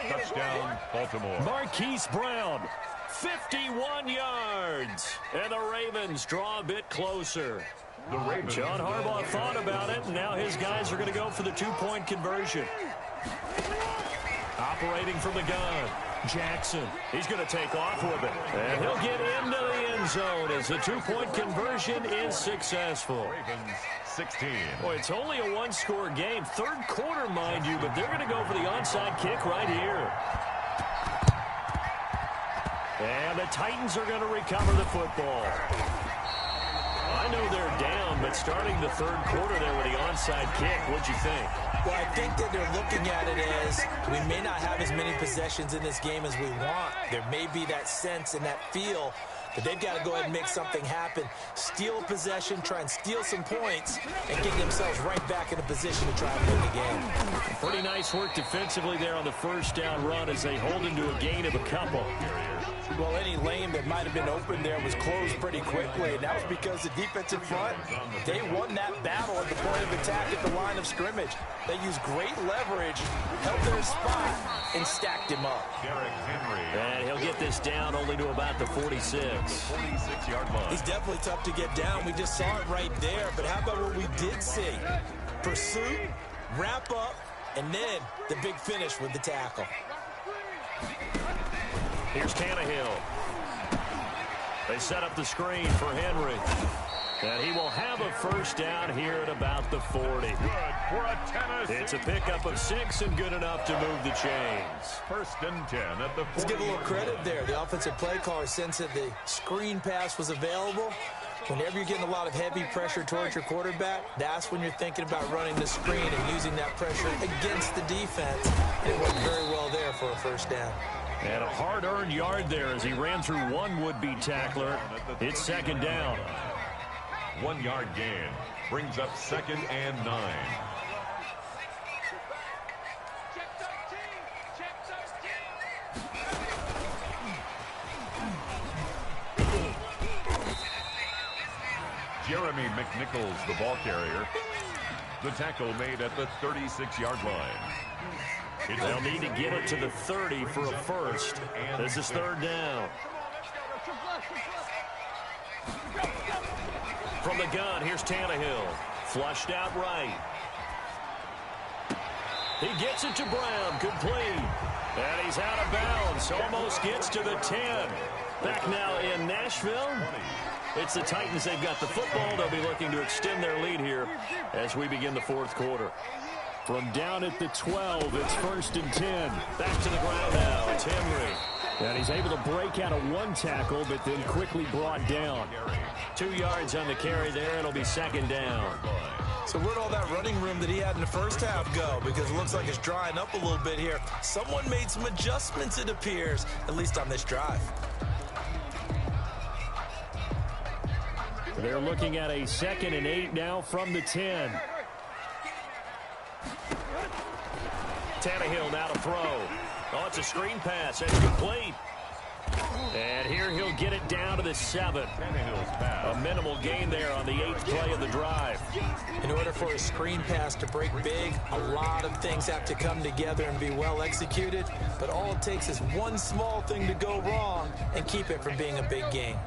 Touchdown, Baltimore. Marquise Brown, 51 yards. And the Ravens draw a bit closer. The Ravens. John Harbaugh thought about it, and now his guys are going to go for the 2-point conversion. Operating from the gun, Jackson. He's going to take off with it. And he'll get into the end zone as the 2-point conversion is successful. Ravens 16. Boy, it's only a one-score game. 3rd quarter, mind you, but they're going to go for the onside kick right here. And the Titans are going to recover the football. I know they're down, but starting the 3rd quarter there with the onside kick, what'd you think? Well, I think that they're looking at it as we may not have as many possessions in this game as we want. There may be that sense and that feel that they've got to go ahead and make something happen. Steal possession, try and steal some points, and get themselves right back in a position to try and win the game. Pretty nice work defensively there on the first down run as they hold him to a gain of a couple. Well, any lane that might have been open there was closed pretty quickly, and that was because the defensive front, they won that battle at the point of attack at the line of scrimmage. They used great leverage, held their spot, and stacked him up. And he'll get this down only to about the 46. 46-yard line. He's definitely tough to get down. We just saw it right there, but how about what we did see? Pursuit, wrap up, and then the big finish with the tackle. Here's Tannehill. They set up the screen for Henry. And he will have a first down here at about the 40. It's a pickup of 6 and good enough to move the chains. 1st and 10 at the 40. Let's give a little credit there. The offensive play caller sensed that the screen pass was available. Whenever you're getting a lot of heavy pressure towards your quarterback, that's when you're thinking about running the screen and using that pressure against the defense. It worked very well there for a first down. And a hard-earned yard there as he ran through one would-be tackler. It's 2nd down. 1-yard gain brings up 2nd and 9. Jeremy McNichols, the ball carrier. The tackle made at the 36-yard line. They'll need to get it to the 30 for a first. This is 3rd down. From the gun, here's Tannehill. Flushed out right. He gets it to Brown. Complete. And he's out of bounds. Almost gets to the 10. Back now in Nashville. It's the Titans. They've got the football. They'll be looking to extend their lead here as we begin the 4th quarter. From down at the 12, it's 1st and 10. Back to the ground now. It's Henry. And he's able to break out of one tackle, but then quickly brought down. 2 yards on the carry there. It'll be 2nd down. So where'd all that running room that he had in the first half go? Because it looks like it's drying up a little bit here. Someone made some adjustments, it appears, at least on this drive. They're looking at a 2nd and 8 now from the 10. Tannehill now to throw. Oh, it's a screen pass. That's complete. And here he'll get it down to the 7. A minimal gain there on the 8th play of the drive. In order for a screen pass to break big, a lot of things have to come together and be well executed. But all it takes is one small thing to go wrong and keep it from being a big gain.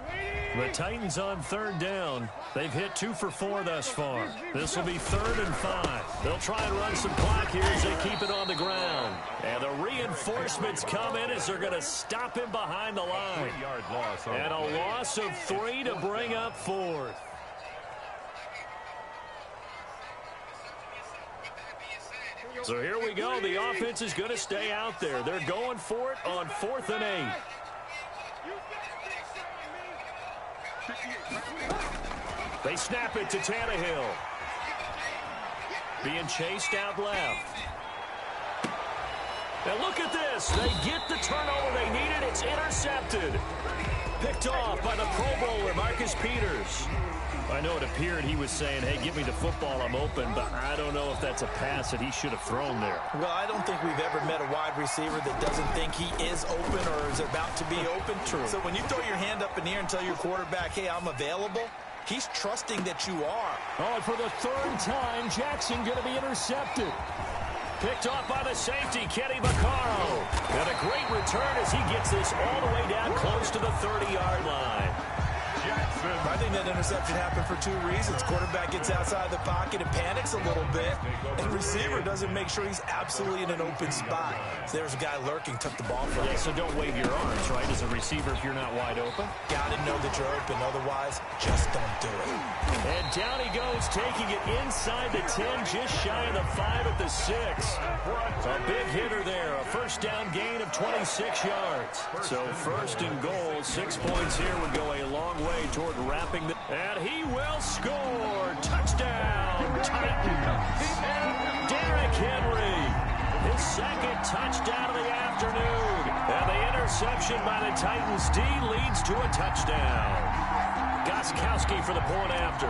The Titans on 3rd down. They've hit 2 for 4 thus far. This will be 3rd and 5. They'll try and run some clock here as they keep it on the ground. And the reinforcements come in as they're going to stop him behind the line. And a loss of 3 to bring up 4th. So here we go. The offense is going to stay out there. They're going for it on 4th and 8. They snap it to Tannehill. Being chased out left. Now look at this. They get the turnover they needed. It's intercepted. Picked off by the Pro Bowler, Marcus Peters. I know it appeared he was saying, hey, give me the football, I'm open, but I don't know if that's a pass that he should have thrown there. Well, I don't think we've ever met a wide receiver that doesn't think he is open or is about to be open. True. So when you throw your hand up in the air and tell your quarterback, hey, I'm available, he's trusting that you are. Oh, and for the 3rd time, Jackson going to be intercepted. Picked off by the safety, Kenny Vaccaro. And a great return as he gets this all the way down close to the 30-yard line. I think that interception happened for 2 reasons. Quarterback gets outside the pocket and panics a little bit, and receiver doesn't make sure he's absolutely in an open spot. So there's a guy lurking, took the ball from him. Yeah, so don't wave your arms, right, as a receiver if you're not wide open. Got to know that you're open, otherwise, just don't do it. And down he goes, taking it inside the 10, just shy of the 5 at the 6. A big hitter there, a first down gain of 26 yards. So 1st and goal, 6 points here would go a long way toward wrapping the... And he will score! Touchdown, Titans! Derrick Henry, his 2nd touchdown of the afternoon. And the interception by the Titans D leads to a touchdown. Gostkowski for the point after.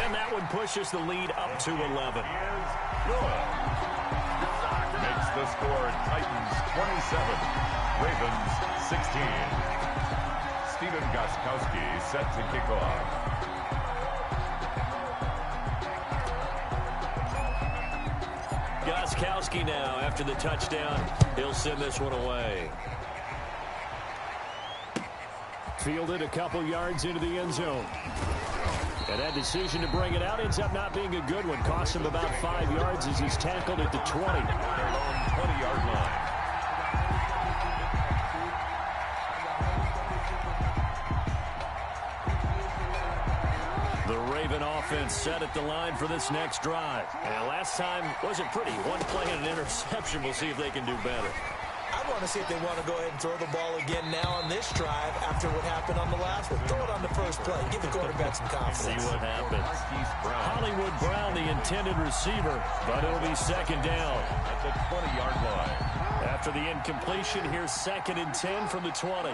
And that one pushes the lead up to 11. Makes The score, Titans 27, Ravens 16. Stephen Gostkowski set to kick off. Gostkowski now after the touchdown. He'll send this one away. Fielded a couple yards into the end zone. And that decision to bring it out ends up not being a good one. Costs him about 5 yards as he's tackled at the 20. Their own 20-yard line. The Raven offense set at the line for this next drive. And last time wasn't pretty. One play and an interception. We'll see if they can do better. I want to see if they want to go ahead and throw the ball again now on this drive after what happened on the last one. Throw it on the first play. Give the quarterback some confidence. See what happens. Hollywood Brown, the intended receiver, but it'll be second down At the 20-yard line. after the incompletion. Here's 2nd and 10 from the 20.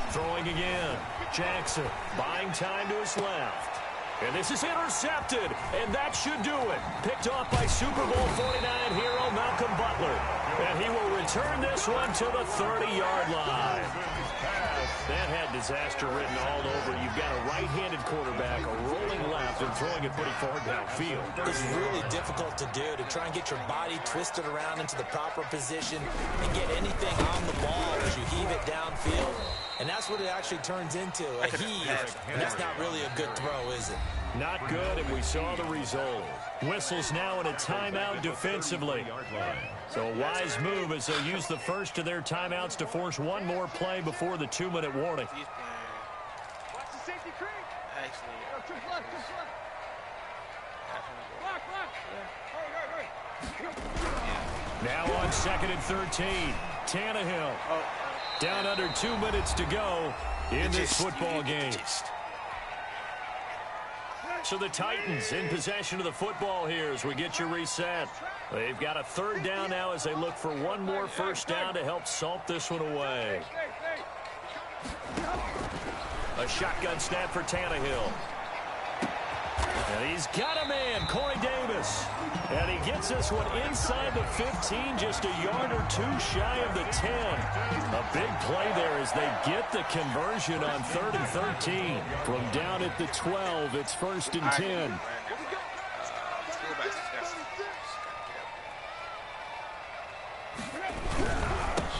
Throwing again. Jackson buying time to his left. And this is intercepted, and that should do it. Picked off by Super Bowl 49 hero Malcolm Butler. And he will return this one to the 30-yard line. That had disaster written all over. You've got a right-handed quarterback, a rolling left, and throwing it pretty far downfield. It's really difficult to do, to try and get your body twisted around into the proper position and get anything on the ball as you heave it downfield. And that's what it actually turns into, a heave. And that's not really a good throw, is it? Not good, and we saw the result. Whistles now in a timeout defensively. So a wise move as they'll use the first of their timeouts to force one more play before the 2-minute warning. Watch the safety creep. Actually, Now on 2nd and 13, Tannehill. Down under 2 minutes to go in this football game. So the Titans in possession of the football here as we get you reset. They've got a 3rd down now as they look for one more first down to help salt this one away. A shotgun snap for Tannehill. And he's got a man, Corey Davis. And he gets this one inside the 15, just a yard or two shy of the 10. A big play there as they get the conversion on 3rd and 13. From down at the 12, it's 1st and 10.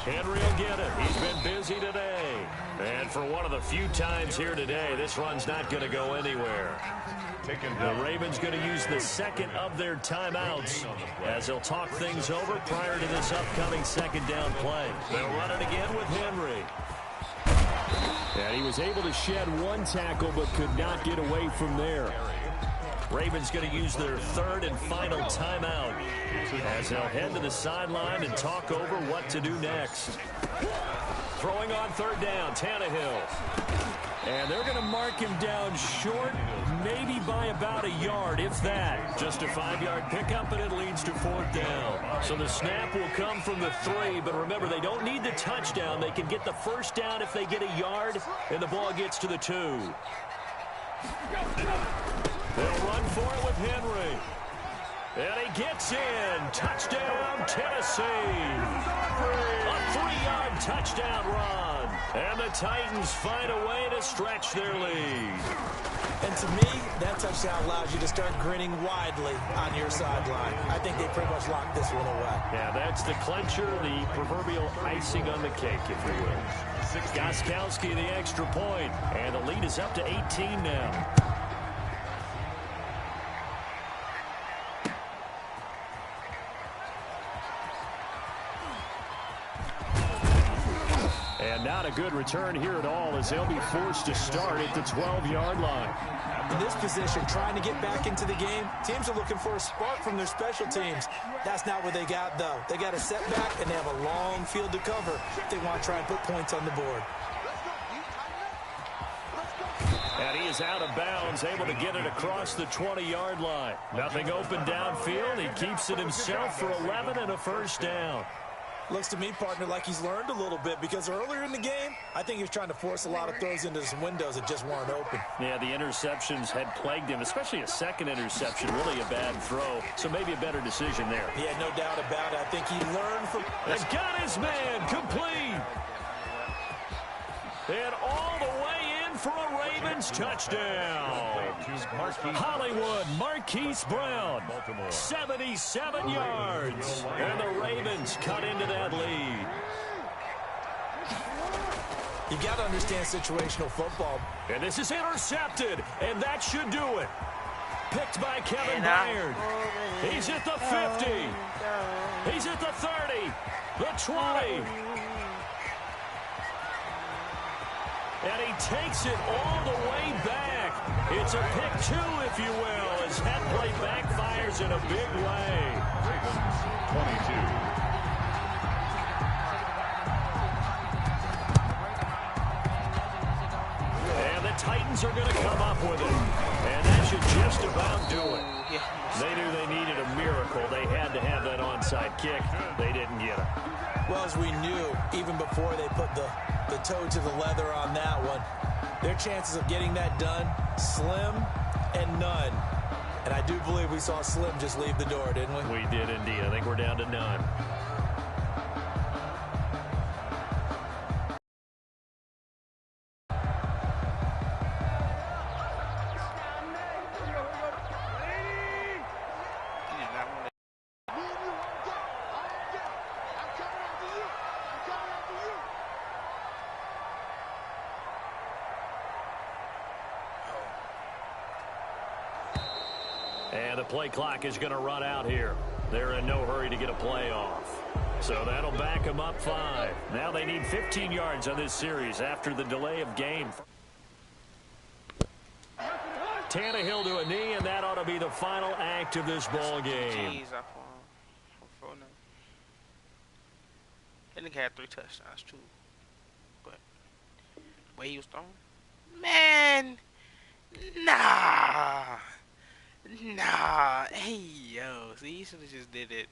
Henry will get it. He's been busy today. And for one of the few times here today, this run's not going to go anywhere. The Ravens going to use the 2nd of their timeouts as they'll talk things over prior to this upcoming 2nd down play. They'll run it again with Henry. And he was able to shed one tackle but could not get away from there. Ravens going to use their 3rd and final timeout as they'll head to the sideline and talk over what to do next. Throwing on 3rd down, Tannehill. And they're going to mark him down short, maybe by about a yard, if that. Just a 5-yard pickup, and it leads to 4th down. So the snap will come from the 3, but remember, they don't need the touchdown. They can get the first down if they get a yard, and the ball gets to the 2. They'll run for it with Henry. And he gets in. Touchdown, Tennessee. A 3-yard touchdown run. And the Titans find a way to stretch their lead. And to me, that touchdown allows you to start grinning widely on your sideline. I think they pretty much locked this one away. Yeah, that's the clincher, the proverbial icing on the cake, if you will. Gostkowski, the extra point. And the lead is up to 18 now. And not a good return here at all as they'll be forced to start at the 12-yard line. In this position, trying to get back into the game, teams are looking for a spark from their special teams. That's not what they got, though. They got a setback, and they have a long field to cover if they want to try and put points on the board. And he is out of bounds, able to get it across the 20-yard line. Nothing open downfield. He keeps it himself for 11 and a first down. Looks to me, partner, like he's learned a little bit because earlier in the game, I think he was trying to force a lot of throws into some windows that just weren't open. Yeah, the interceptions had plagued him, especially a second interception, really a bad throw. So maybe a better decision there. Yeah, no doubt about it. I think he learned from... Has got his man complete. And all the way in for a Ravens touchdown. Hollywood Marquise Brown, 77 yards. And the Ravens cut into that lead. You got to understand situational football. And this is intercepted, and that should do it. Picked by Kevin Byard. He's at the 50. He's at the 30, the 20. And he takes it all the way back. It's a pick two, if you will, as that play backfires in a big way. Ravens 22. And the Titans are going to come up with it. And that should just about do it. They knew they needed a miracle. They had to have that onside kick. They didn't get it. Well, as we knew, even before they put the toe to the leather on that one, their chances of getting that done, slim and none. And I do believe we saw Slim just leave the door, didn't we? We did indeed. I think we're down to none. And the play clock is going to run out here. They're in no hurry to get a play off. So that'll back them up 5. Now they need 15 yards on this series after the delay of game. Tannehill to a knee, and that ought to be the final act of this ball game. Jeez, I think he had 3 touchdowns too. But the way he was throwing, man, nah. Hey, yo. See, you should have just did it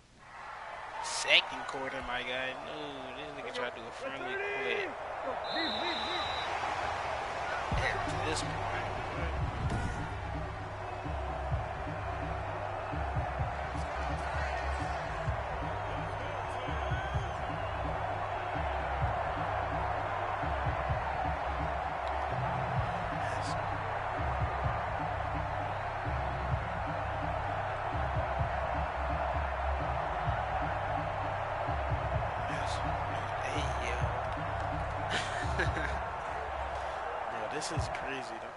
second quarter, my guy. No, this nigga tried to do a friendly quit. At this point. This is crazy, though.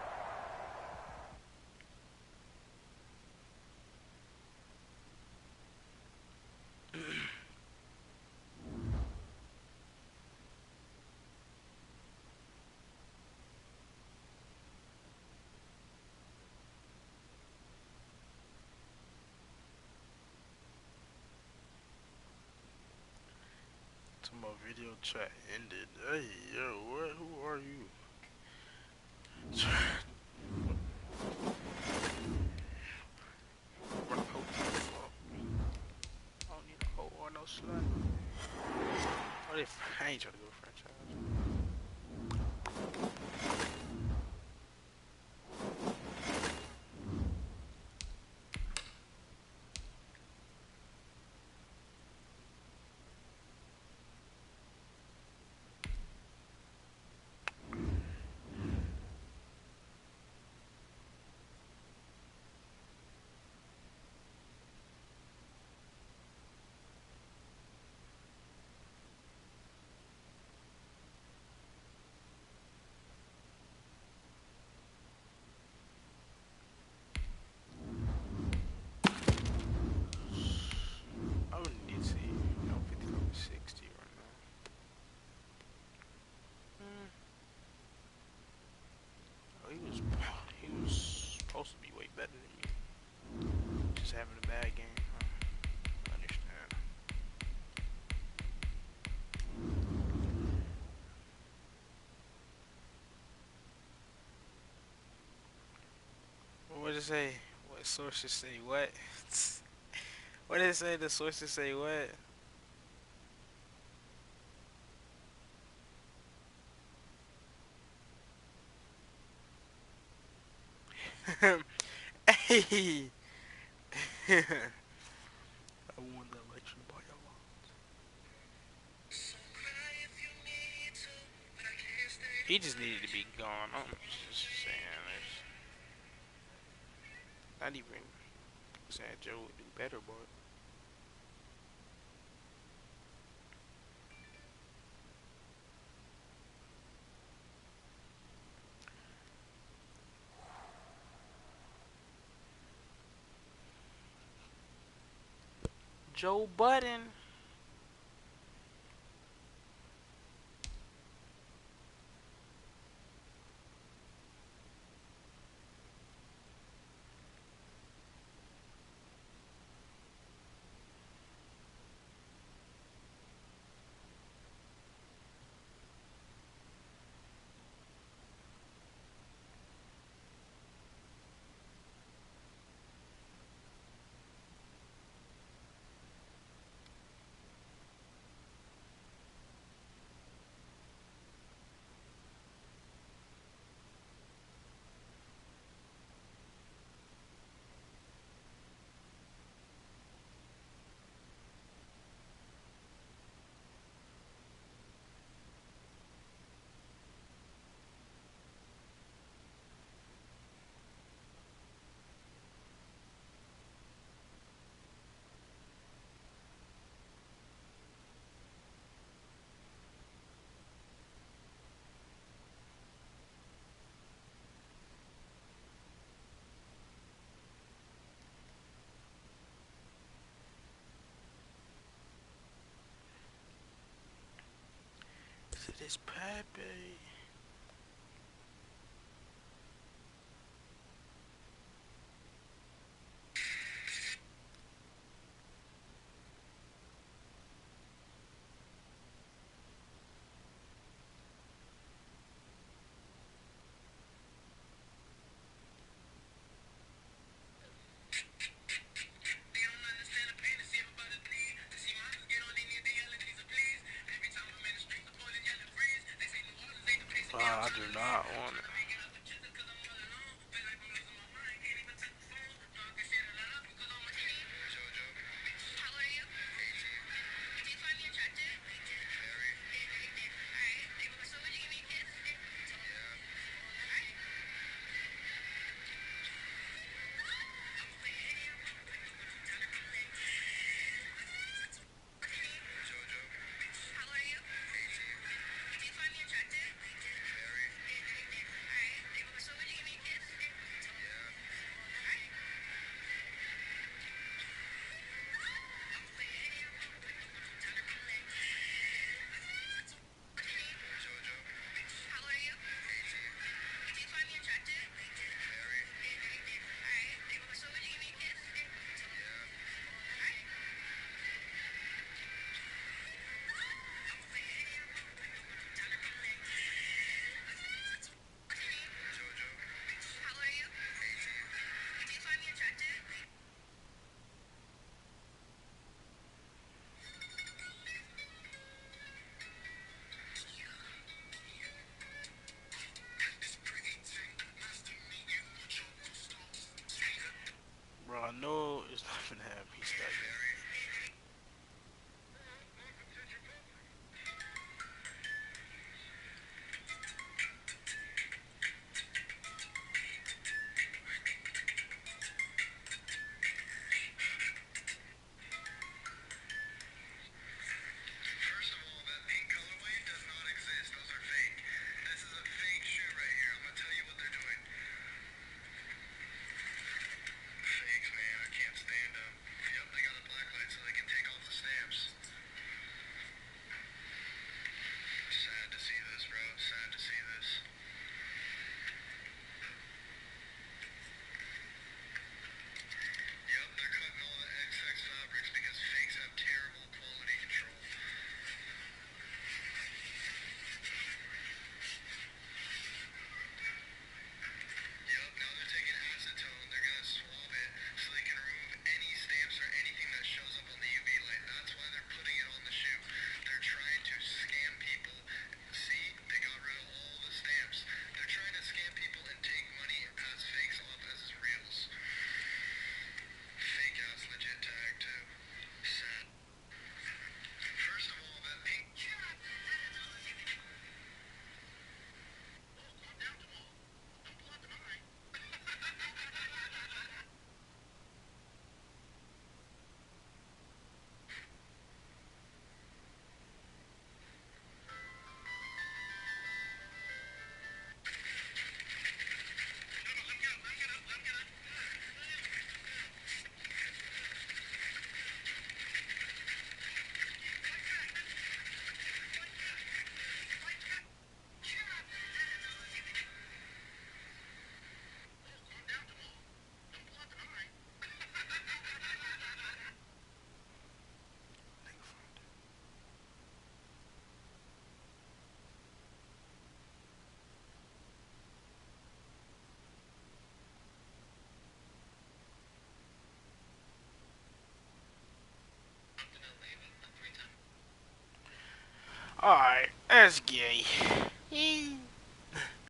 My video chat ended. Hey, yo, what? Who are you? I don't need a hoe or no slut. What if I ain't trying to go franchise? Supposed to be way better than me. Just having a bad game. I understand. What did it say? What sources say what? What did it say? The sources say what? Hey. I won the election by a lot. He just needed to be gone. I'm just saying. It's not even saying Joe would do better, but Joe Budden. Is it this Pepe? I do not want it. Alright, that's gay.